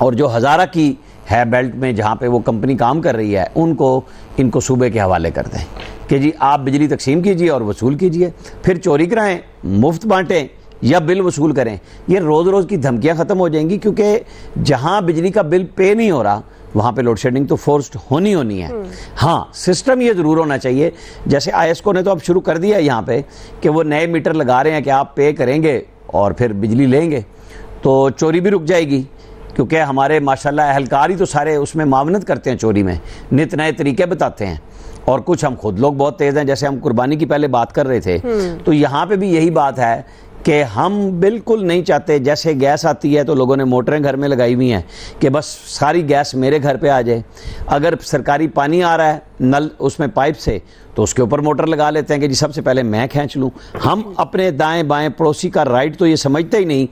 और जो हज़ारा की है बेल्ट में जहाँ पे वो कंपनी काम कर रही है, इनको सूबे के हवाले कर दें कि जी आप बिजली तकसीम कीजिए और वसूल कीजिए, फिर चोरी कराएं, मुफ्त बांटें या बिल वसूल करें। ये रोज़ रोज़ की धमकियाँ ख़त्म हो जाएंगी, क्योंकि जहाँ बिजली का बिल पे नहीं हो रहा वहाँ पे लोड शेडिंग तो फोर्स्ड होनी है। हाँ, सिस्टम ये ज़रूर होना चाहिए, जैसे ISCO ने तो अब शुरू कर दिया है यहाँ पे कि वो नए मीटर लगा रहे हैं कि आप पे करेंगे और फिर बिजली लेंगे, तो चोरी भी रुक जाएगी। क्योंकि हमारे माशाल्लाह अहलकार ही तो सारे उसमें मावनत करते हैं, चोरी में नित नए तरीके बताते हैं, और कुछ हम खुद लोग बहुत तेज़ हैं। जैसे हम कुर्बानी की पहले बात कर रहे थे, तो यहाँ पे भी यही बात है कि हम बिल्कुल नहीं चाहते, जैसे गैस आती है तो लोगों ने मोटरें घर में लगाई हुई हैं कि बस सारी गैस मेरे घर पे आ जाए। अगर सरकारी पानी आ रहा है नल उसमें पाइप से, तो उसके ऊपर मोटर लगा लेते हैं कि जी सबसे पहले मैं खींच लूँ। हम अपने दाएं बाएं पड़ोसी का राइट तो ये समझते ही नहीं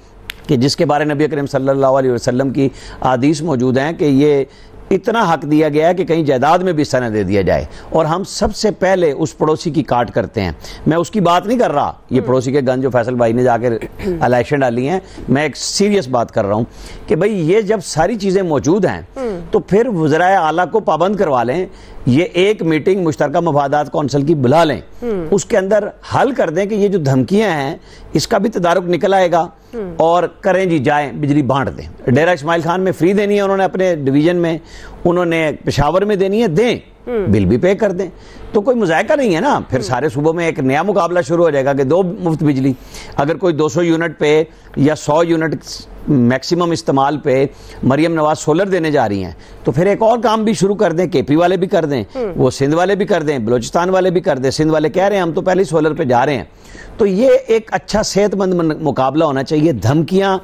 कि जिसके बारे में नबी करीम सल्लल्लाहु अलैहि वसल्लम की हदीस मौजूद हैं कि ये इतना हक दिया गया है कि कहीं जायदाद में भी हिस्सा न दे दिया जाए, और हम सबसे पहले उस पड़ोसी की काट करते हैं। मैं उसकी बात नहीं कर रहा, ये पड़ोसी के गन जो फैसल भाई ने जाकर इलेक्शन डाली हैं, मैं एक सीरियस बात कर रहा हूँ कि भाई ये जब सारी चीज़ें मौजूद हैं तो फिर वज़राए आला को पाबंद करवा लें ये एक मीटिंग मुश्तरका मफादात कौंसिल की बुला लें, उसके अंदर हल कर दें कि ये जो धमकियां हैं इसका भी तदारुक निकल आएगा और करें जी, जाएं बिजली बांट दें। डेरा इस्माइल खान में फ्री देनी है उन्होंने अपने डिवीजन में, उन्होंने पेशावर में देनी है, दें, बिल भी पे कर दें, तो कोई मुजायका नहीं है ना। फिर सारे सूबों में एक नया मुकाबला शुरू हो जाएगा कि 2 मुफ्त बिजली। अगर कोई 200 यूनिट पे या 100 यूनिट मैक्सिमम इस्तेमाल पे मरियम नवाज सोलर देने जा रही हैं, तो फिर एक और काम भी शुरू कर दें, केपी वाले भी कर दें, वो सिंध वाले भी कर दें, बलूचिस्तान वाले भी कर दें। सिंध वाले कह रहे हैं हम तो पहले ही सोलर पे जा रहे हैं। तो ये एक अच्छा सेहतमंद मुकाबला होना चाहिए। धमकियां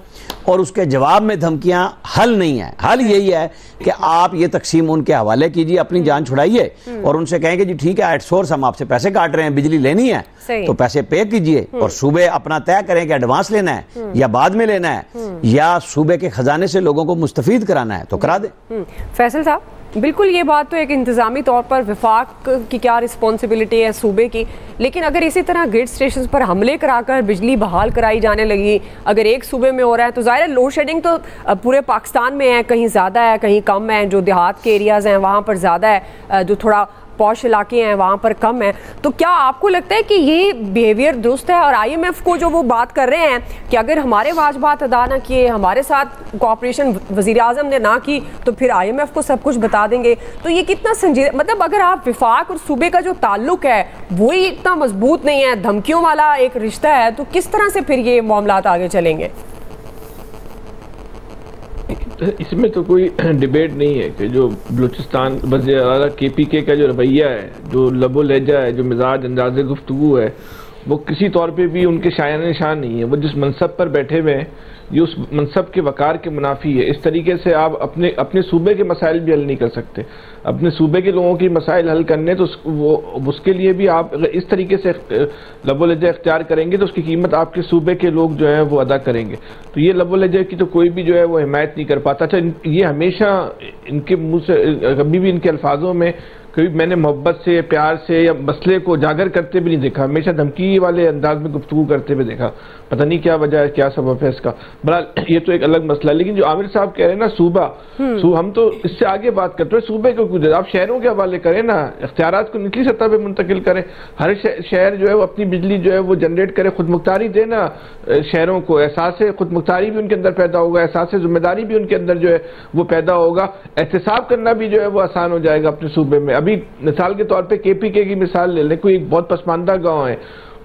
और उसके जवाब में धमकियां हल नहीं है। हल यही है कि आप ये तकसीम उनके हवाले कीजिए, अपनी जान छुड़ाइए और उनसे कहेंगे जी ठीक है, एट सोर्स हम आपसे पैसे काट रहे हैं, बिजली लेनी है तो पैसे पे कीजिए और सूबे अपना तय करें कि एडवांस लेना है या बाद में लेना है या सूबे के खजाने से लोगों को मुस्तफीद कराना है तो करा दें। फैसल साहब, बिल्कुल ये बात तो एक इंतजामी तौर पर विफाक की क्या रिस्पॉन्सिबिलिटी है सूबे की, लेकिन अगर इसी तरह ग्रिड स्टेशन पर हमले कराकर बिजली बहाल कराई जाने लगी, अगर एक सूबे में हो रहा है तो ज़ाहिर है लोड शेडिंग तो पूरे पाकिस्तान में है, कहीं ज़्यादा है कहीं कम है, जो देहात के एरियाज़ हैं वहाँ पर ज़्यादा है, जो थोड़ा पॉश इलाके हैं वहाँ पर कम है। तो क्या आपको लगता है कि ये बिहेवियर दुरुस्त है? और IMF को जो वो बात कर रहे हैं कि अगर हमारे वाजबात अदा ना किए, हमारे साथ कोऑपरेशन वज़ीर आज़म ने ना की तो फिर IMF को सब कुछ बता देंगे, तो ये कितना संजीदा, मतलब अगर आप विफाक और सूबे का जो ताल्लुक है वो ही इतना मजबूत नहीं है, धमकियों वाला एक रिश्ता है, तो किस तरह से फिर ये मामलात आगे चलेंगे? इसमें तो कोई डिबेट नहीं है कि जो बलूचिस्तान वज़ीर आला KPK का जो रवैया है, जो लबो लहजा है, जो मिजाज अंदाज़ गुफ्तगू है, वो किसी तौर पे भी उनके शायान निशान नहीं है। वो जिस मनसब पर बैठे हुए हैं ये उस मनसब के वकार के मुनाफी है। इस तरीके से आप अपने सूबे के मसाइल भी हल नहीं कर सकते। अपने सूबे के लोगों की मसाइल हल करने तो उसके लिए भी आप अगर इस तरीके से लबो लहजा इख्तियार करेंगे तो उसकी कीमत आपके सूबे के लोग जो है वो अदा करेंगे। तो ये लबो लहजा की तो कोई भी जो है वो हिमायत नहीं कर पाता। अच्छा, ये हमेशा इनके मुँह से कभी भी इनके अल्फाजों में कभी मैंने मोहब्बत से, प्यार से या मसले को उजागर करते भी नहीं देखा, हमेशा धमकी वाले अंदाज में गुफ्तगू करते हुए देखा। पता नहीं क्या वजह है, क्या सबब है इसका। बहरहाल ये तो एक अलग मसला है। लेकिन जो आमिर साहब कह रहे हैं ना सूबा, हम तो इससे आगे बात करते हैं। सूबे को कुछ आप शहरों के हवाले करें ना, इख्तियारात को निचली सतह पर मुंतकिल करें। हर शहर जो है वो अपनी बिजली जो है वो जनरेट करे, खुद मुख्तारी दे ना शहरों को। एहसास खुद मुख्तारी भी उनके अंदर पैदा होगा, एहसास जिम्मेदारी भी उनके अंदर जो है वो पैदा होगा। एहतसाब करना भी जो है वो आसान हो जाएगा अपने सूबे में। अभी मिसाल के तौर पे KPK की मिसाल ले लें, कोई एक बहुत पसमानदा गांव है,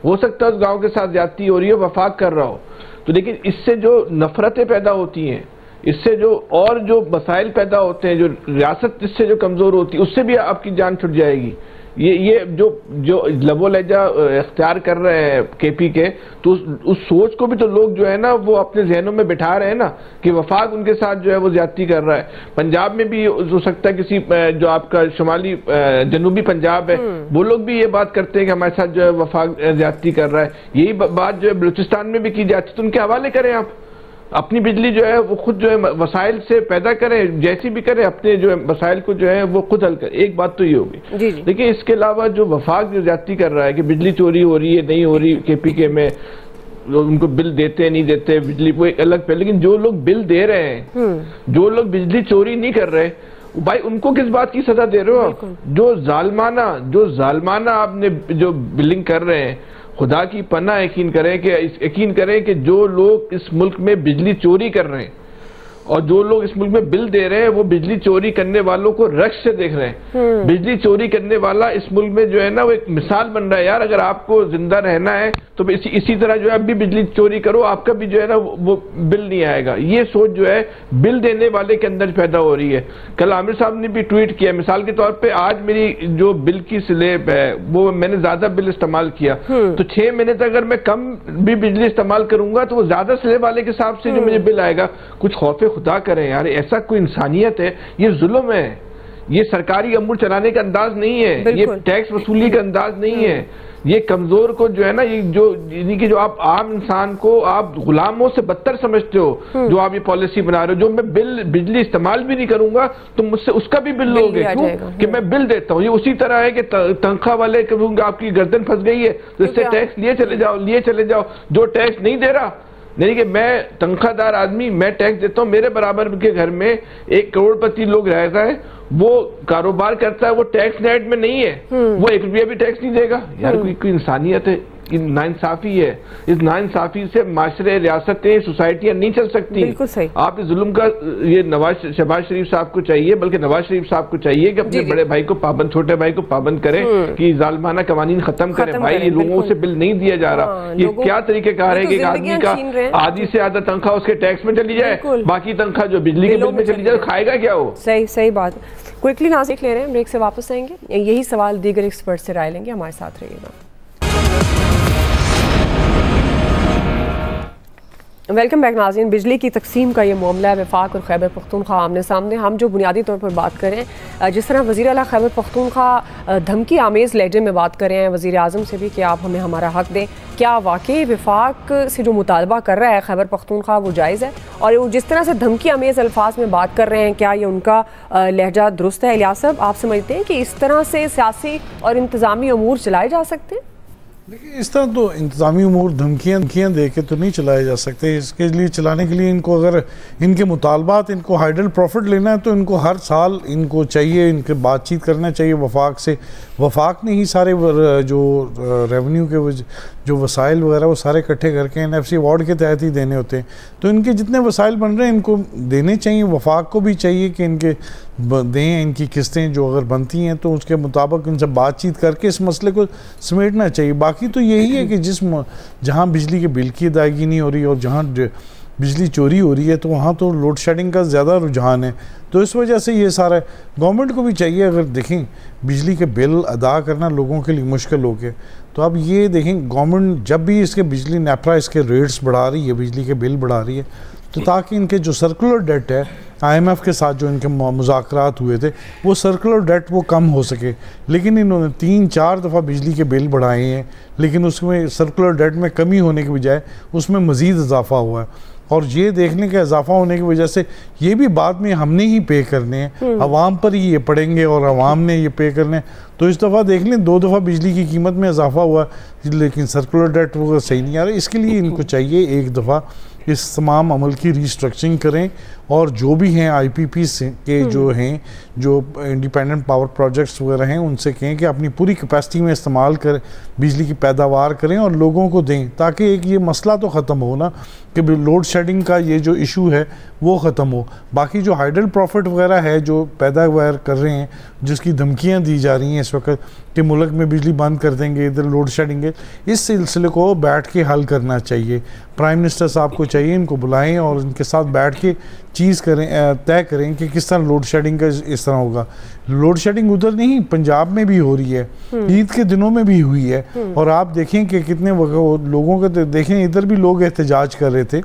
हो सकता है उस गांव के साथ ज्यादती हो रही है, वफाक कर रहा हो, तो लेकिन इससे जो नफरतें पैदा होती हैं, इससे जो और जो मसाइल पैदा होते हैं, जो रियासत इससे जो कमजोर होती है, उससे भी आपकी जान छुट जाएगी। ये जो लबो लहजा इख्तियार कर रहे हैं KPK, तो उस सोच को भी तो लोग जो है ना वो अपने जहनों में बिठा रहे हैं ना कि वफाक उनके साथ जो है वो ज्यादती कर रहा है। पंजाब में भी हो सकता है किसी जो आपका शुमाली जनूबी पंजाब है, वो लोग भी ये बात करते हैं कि हमारे साथ जो है वफाक ज्यादती कर रहा है। यही बात जो है बलूचिस्तान में भी की जाती, तो उनके हवाले करें आप। अपनी बिजली जो है वो खुद जो है वसाइल से पैदा करें, जैसी भी करें, अपने जो है वसाइल को जो है वो खुद हल करें। एक बात तो ये होगी। देखिए, इसके अलावा जो वफाक जो ज्यादती कर रहा है कि बिजली चोरी हो रही है, नहीं हो रही, KPK में उनको बिल देते नहीं देते बिजली, वो एक अलग पे। लेकिन जो लोग बिल दे रहे हैं, जो लोग बिजली चोरी नहीं कर रहे, भाई उनको किस बात की सजा दे रहे हो आप? जो जालमाना आपने जो बिलिंग कर रहे हैं, खुदा की पनाह यकीन करें कि जो लोग इस मुल्क में बिजली चोरी कर रहे हैं और जो लोग इस मुल्क में बिल दे रहे हैं, वो बिजली चोरी करने वालों को रक्स से देख रहे हैं। बिजली चोरी करने वाला इस मुल्क में जो है ना वो एक मिसाल बन रहा है। यार, अगर आपको जिंदा रहना है तो इसी तरह जो है अब भी बिजली चोरी करो, आपका भी जो है ना वो बिल नहीं आएगा। ये सोच जो है बिल देने वाले के अंदर पैदा हो रही है। कल आमिर साहब ने भी ट्वीट किया, मिसाल के तौर पर आज मेरी जो बिल की स्लेब है वो मैंने ज्यादा बिल इस्तेमाल किया, तो 6 महीने तक अगर मैं कम भी बिजली इस्तेमाल करूंगा तो वो ज्यादा स्लेब वाले के हिसाब से जो मुझे बिल आएगा। कुछ खौफ खुदा करें यार, ऐसा कोई इंसानियत है? ये जुल्म है, ये सरकारी अमूर चलाने का अंदाज नहीं है, ये टैक्स वसूली का अंदाज नहीं है। ये कमजोर को जो है ना, ये जो आप आम इंसान को आप गुलामों से बदतर समझते हो, जो आप ये पॉलिसी बना रहे हो। जो मैं बिजली इस्तेमाल भी नहीं करूंगा तो मुझसे उसका भी बिल लोगे, क्यों? कि मैं बिल देता हूँ। ये उसी तरह है कि तनख्वाह वाले कहूंगा आपकी गर्दन फंस गई है तो इससे टैक्स लिए चले जाओ। जो टैक्स नहीं दे रहा नहीं कि मैं तनख्वाहदार आदमी, मैं टैक्स देता हूँ, मेरे बराबर के घर में 1 करोड़पति लोग रहता है, वो कारोबार करता है, वो टैक्स नेट में नहीं है, वो 1 रुपया भी टैक्स नहीं देगा। यार कोई इंसानियत है, नाइंसाफी है। इस नाइंसाफी से माशरे, रियासतें, सोसाइटियां नहीं चल सकती। बिल्कुल सही। आप इस जुल्म का ये शहबाज शरीफ साहब को चाहिए, बल्कि नवाज शरीफ साहब को चाहिए कि अपने बड़े भाई को पाबंद, छोटे भाई को पाबंद करें कि जालिमाना कवानीन खत्म करें। भाई ये लोगों से बिल नहीं दिया जा रहा। ये क्या तरीकेकार है कि एक आदमी का आधी से ज्यादा तनख्वाह उसके टैक्स में चली जाए, बाकी तनख्वाह जो बिजली के बिल में चली जाए, खाएगा क्या वो? सही बात। क्विकली नाज़िक ले रहे हैं, ब्रेक से वापस आएंगे, यही सवाल दीगर एक्सपर्ट से राय लेंगे। हमारे साथ रहिएगा। वेलकम बैक नाज़रीन। बिजली की तकसीम का ये मामला है, वफाक और खैबर पख्तूनख्वा आमने सामने। हम जो बुनियादी तौर पर बात करें, जिस तरह वज़ीर आला खैबर पख्तूनख्वा धमकी आमेज़ लहजे में बात कर रहे हैं वज़ीर आज़म से भी कि आप हमें हमारा हक दें, क्या वाकई वफाक से जो मुतालबा कर रहा है खैबर पख्तूनख्वा वो जायज़ है? और वो जिस तरह से धमकी आमेज़ अल्फाज में बात कर रहे हैं, क्या ये उनका लहजा दुरुस्त है? इलियास साहब, आप समझते हैं कि इस तरह से सियासी और इंतज़ामी अमूर चलाए जा सकते हैं? देखिए, इस तरह तो इंतज़ामी उमूर धमकियाँ दे के तो नहीं चलाए जा सकते। इसके लिए चलाने के लिए इनको, अगर इनके मुतालबात, इनको हाइडल प्रॉफिट लेना है तो इनको हर साल इनको चाहिए, इनके बातचीत करना चाहिए वफाक से। वफाक ने ही सारे जो रेवेन्यू के जो वसाइल वगैरह वो सारे इकट्ठे करके NFC अवार्ड के तहत ही देने होते हैं। तो इनके जितने वसाइल बन रहे हैं इनको देने चाहिए। वफाक को भी चाहिए कि इनके दें, इनकी किस्तें जो अगर बनती हैं तो उसके मुताबिक उनसे बातचीत करके इस मसले को समेटना चाहिए। बाकी तो यही है कि जहाँ बिजली के बिल की अदायगी नहीं हो रही और जहाँ बिजली चोरी हो रही है तो वहाँ तो लोड शेडिंग का ज़्यादा रुझान है। तो इस वजह से ये सारा गवर्नमेंट को भी चाहिए। अगर देखें बिजली के बिल अदा करना लोगों के लिए मुश्किल हो गया, तो अब ये देखें गवर्नमेंट जब भी इसके बिजली नेपरा इसके रेट्स बढ़ा रही है, बिजली के बिल बढ़ा रही है, तो ताकि इनके जो सर्कुलर डेट है IMF के साथ जो इनके मुज़ाकरात हुए थे, वो सर्कुलर डेट वो कम हो सके। लेकिन इन्होंने 3-4 दफ़ा बिजली के बिल बढ़ाए हैं, लेकिन उसमें सर्कुलर डेट में कमी होने के बजाय उसमें मज़ीद इजाफा हुआ है। और ये देखने का इजाफा होने की वजह से ये भी बाद में हमने ही पे करने हैं, अवाम पर ही ये पड़ेंगे और अवाम ने ये पे करने हैं। तो इस दफ़ा देख लें 2 दफ़ा बिजली की कीमत में इजाफा हुआ, लेकिन सर्कुलर डेट वो सही नहीं आ रहा। इसके लिए इनको चाहिए एक दफ़ा इस तमाम अमल की रिस्ट्रक्चरिंग करें और जो भी हैं IPP के जो हैं, जो इंडिपेंडेंट पावर प्रोजेक्ट्स वगैरह हैं, उनसे कहें कि अपनी पूरी कैपेसिटी में इस्तेमाल कर बिजली की पैदावार करें और लोगों को दें, ताकि एक ये मसला तो ख़त्म हो ना कि लोड शेडिंग का ये जो इशू है वो ख़त्म हो। बाकी जो हाइडल प्रॉफिट वगैरह है जो पैदावार कर रहे हैं, जिसकी धमकियाँ दी जा रही हैं इस वक्त कि मुल्क में बिजली बंद कर देंगे, इधर लोड शेडिंग है, इस सिलसिले को बैठ के हल करना चाहिए। प्राइम मिनिस्टर साहब को चाहिए इनको बुलाएं और इनके साथ बैठ के चीज़ करें, तय करें कि किस तरह लोड शेडिंग का इस तरह होगा। लोड शेडिंग उधर नहीं, पंजाब में भी हो रही है, ईद के दिनों में भी हुई है। और आप देखें कि कितने लोगों के, देखें इधर भी लोग एहतजाज कर रहे थे,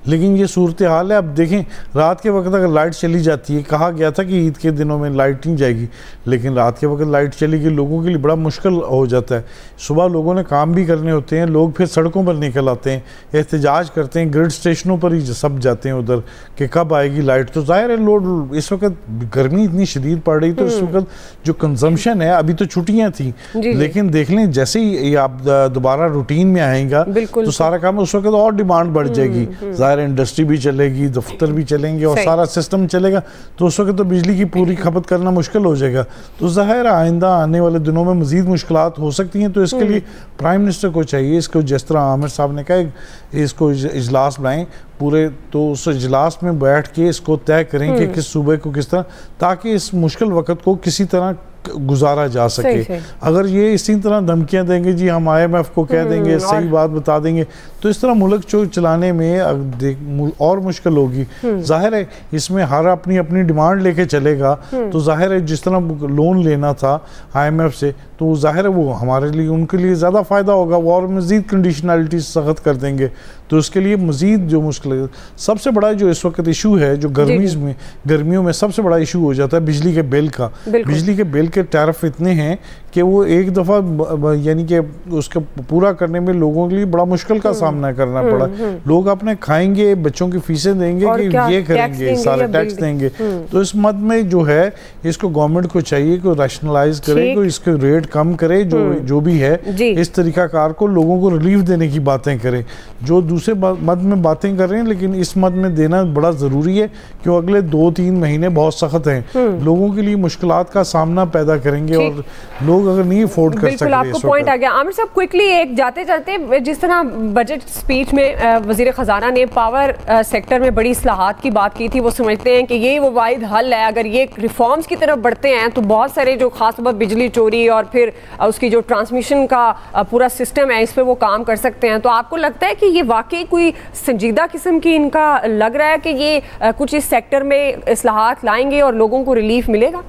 लेकिन ये सूरत हाल है। अब देखें रात के वक्त अगर लाइट चली जाती है, कहा गया था कि ईद के दिनों में लाइट नहीं जाएगी, लेकिन रात के वक्त लाइट चली गई, लोगों के लिए बड़ा मुश्किल हो जाता है। सुबह लोगों ने काम भी करने होते हैं, लोग फिर सड़कों पर निकल आते हैं, एहतजाज करते हैं, ग्रिड स्टेशनों पर ही सब जाते हैं उधर कि कब आएगी लाइट। तो जाहिर है लोड, इस वक्त गर्मी इतनी शदीद पड़ रही, तो इस वक्त जो कंजम्पशन है, अभी तो छुट्टियाँ थी, लेकिन देख लें जैसे ही आप दोबारा रूटीन में आएगा तो सारा काम उस वक्त और डिमांड बढ़ जाएगी। इंडस्ट्री भी चलेगी, दफ्तर भी चलेंगे और सारा सिस्टम चलेगा, तो उस वक्त तो बिजली की पूरी खपत करना मुश्किल हो जाएगा। तो ज़ाहिर आइंदा आने वाले दिनों में मज़ीद मुश्किलात हो सकती हैं। तो इसके लिए प्राइम मिनिस्टर को चाहिए, इसको जिस तरह आमिर साहब ने कहा, इसको इजलास बुलाएं पूरे, तो उस इजलास में बैठ के इसको तय करें कि किस सूबे को किस तरह, ताकि इस मुश्किल वक्त को किसी तरह गुजारा जा सके। अगर ये इसी तरह धमकियां देंगे, जी हम IMF को कह देंगे, सही बात बता देंगे, तो इस तरह मुल्क चलाने में और मुश्किल होगी। जाहिर है इसमें हर अपनी अपनी डिमांड लेके चलेगा, तो जाहिर है जिस तरह लोन लेना था IMF से, तो जाहिर है वो हमारे लिए, उनके लिए ज़्यादा फ़ायदा होगा, वो और मज़ीद कंडीशनलिटी सख्त कर देंगे। तो उसके लिए मज़ीद जो मुश्किल, सबसे बड़ा जो इस वक्त इशू है, जो गर्मियों में सबसे बड़ा इशू हो जाता है बिजली के बिल का। बिजली के बिल के टैरिफ इतने हैं कि वो एक दफ़ा यानी कि उसका पूरा करने में लोगों के लिए बड़ा मुश्किल का सामना करना पड़ा। लोग अपने खाएंगे, बच्चों की फीसें देंगे कि ये करेंगे, सारे टैक्स देंगे। तो इस मद में जो है इसको गवर्नमेंट को चाहिए कि रैशनलाइज करे, कि इसके रेट कम करे, जो भी है इस तरीकाकार को लोगों को रिलीफ देने की बातें करे। जो दूसरे मद में बातें कर रहे हैं लेकिन इस मद में देना बड़ा ज़रूरी है क्यों अगले 2-3 महीने बहुत सख्त हैं, लोगों के लिए मुश्किलात का सामना पैदा करेंगे और लोग अगर नहीं अफोर्ड कर सकते। आपको पॉइंट आ गया। आमिर साहब क्विकली एक जाते जाते, जिस तरह बजट स्पीच में वजीर खजाना ने पावर सेक्टर में बड़ी इस्लाहात की बात की थी, वो समझते हैं कि ये वो वाहिद हल है, अगर ये रिफॉर्म्स की तरफ बढ़ते हैं तो बहुत सारे जो खास तौर पर बिजली चोरी और फिर उसकी जो ट्रांसमिशन का पूरा सिस्टम है इस पर वो काम कर सकते हैं। तो आपको लगता है कि ये वाकई कोई संजीदा किस्म की इनका लग रहा है कि ये कुछ इस सेक्टर में इस्लाहात लाएंगे और लोगों को रिलीफ मिलेगा?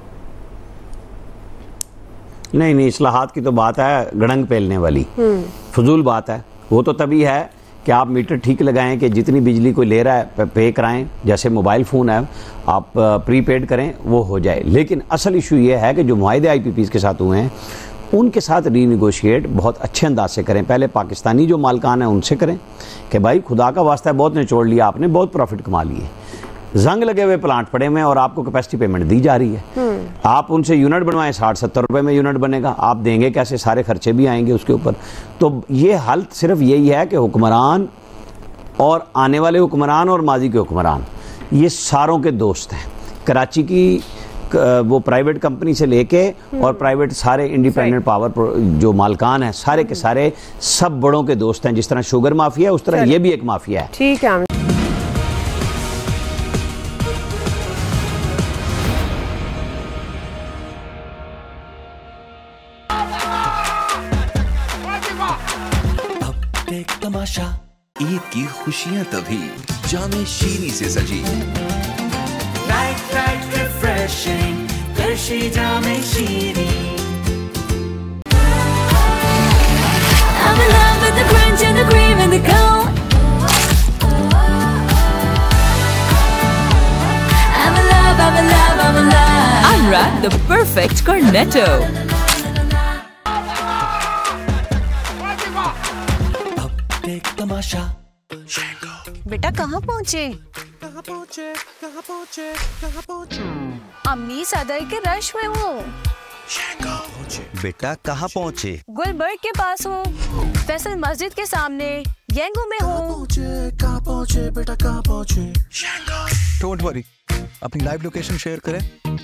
नहीं, इस्लाहात की तो बात है गड़ंग पेलने वाली, फजूल बात है। वो तो तभी है कि आप मीटर ठीक लगाएं कि जितनी बिजली कोई ले रहा है पे कराएं, जैसे मोबाइल फ़ोन है आप प्रीपेड करें, वो हो जाए। लेकिन असल इशू ये है कि जो मुआहदे IPPs के साथ हुए हैं उनके साथ रीनिगोशिएट बहुत अच्छे अंदाज से करें। पहले पाकिस्तानी जो मालकान हैं उनसे करें कि भाई खुदा का वास्ता है, बहुत निचोड़ लिया आपने, बहुत प्रॉफिट कमा लिए, जंग लगे हुए प्लांट पड़े हुए हैं और आपको कैपेसिटी पेमेंट दी जा रही है। आप उनसे यूनिट बनवाएं, 60-70 रुपए में यूनिट बनेगा, आप देंगे कैसे, सारे खर्चे भी आएंगे उसके ऊपर। तो ये हल सिर्फ यही है कि हुक्मरान और आने वाले हुक्मरान और माजी के हुक्मरान ये सारों के दोस्त हैं। कराची की वो प्राइवेट कंपनी से लेके और प्राइवेट सारे इंडिपेंडेंट पावर जो मालकान हैं सारे के सारे सब बड़ों के दोस्त हैं। जिस तरह शुगर माफिया है उस तरह ये भी एक माफिया है। ठीक है। तमाशा ईद की खुशियां तभी जामे शीरी से सजी, राइट रिफ्रेशिंग फ्रेशी जामे शीरी। I'm in love with the crunch and the cream and the cone. I'm in love, I'm in love, I'm in love. Unwrap the perfect cornetto. तमाशा। बेटा कहाँ पहुँचे? अम्मी सदाई के रश में हूँ। बेटा कहाँ पहुँचे? गुलबर्ग के पास हूँ, फैसल मस्जिद के सामने, येंगो में हूँ। कहाँ पहुँचे बेटा, कहाँ पहुँचे? डोंट वरी, अपनी लाइव लोकेशन शेयर करें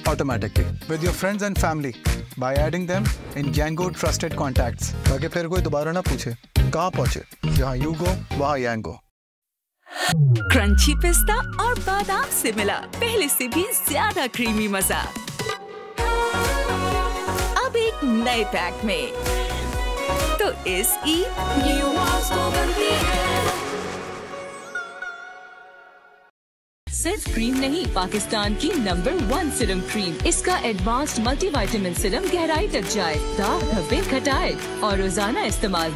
automatically with your friends and family by adding them in Yango trusted contacts, ताकि फिर कोई दोबारा ना पूछे कहाँ पहुँचे। जहाँ यू गो वहाँ Yango। क्रंची पिस्ता और बादाम से मिला पहले से भी ज्यादा क्रीमी मजा, अब एक नए पैक में। तो इस ईद सिर्फ क्रीम नहीं, पाकिस्तान की नंबर 1 सीरम क्रीम। इसका एडवांस्ड मल्टीविटामिन सीरम गहराई तक जाए, दाग धब्बे घटाए और रोजाना इस्तेमाल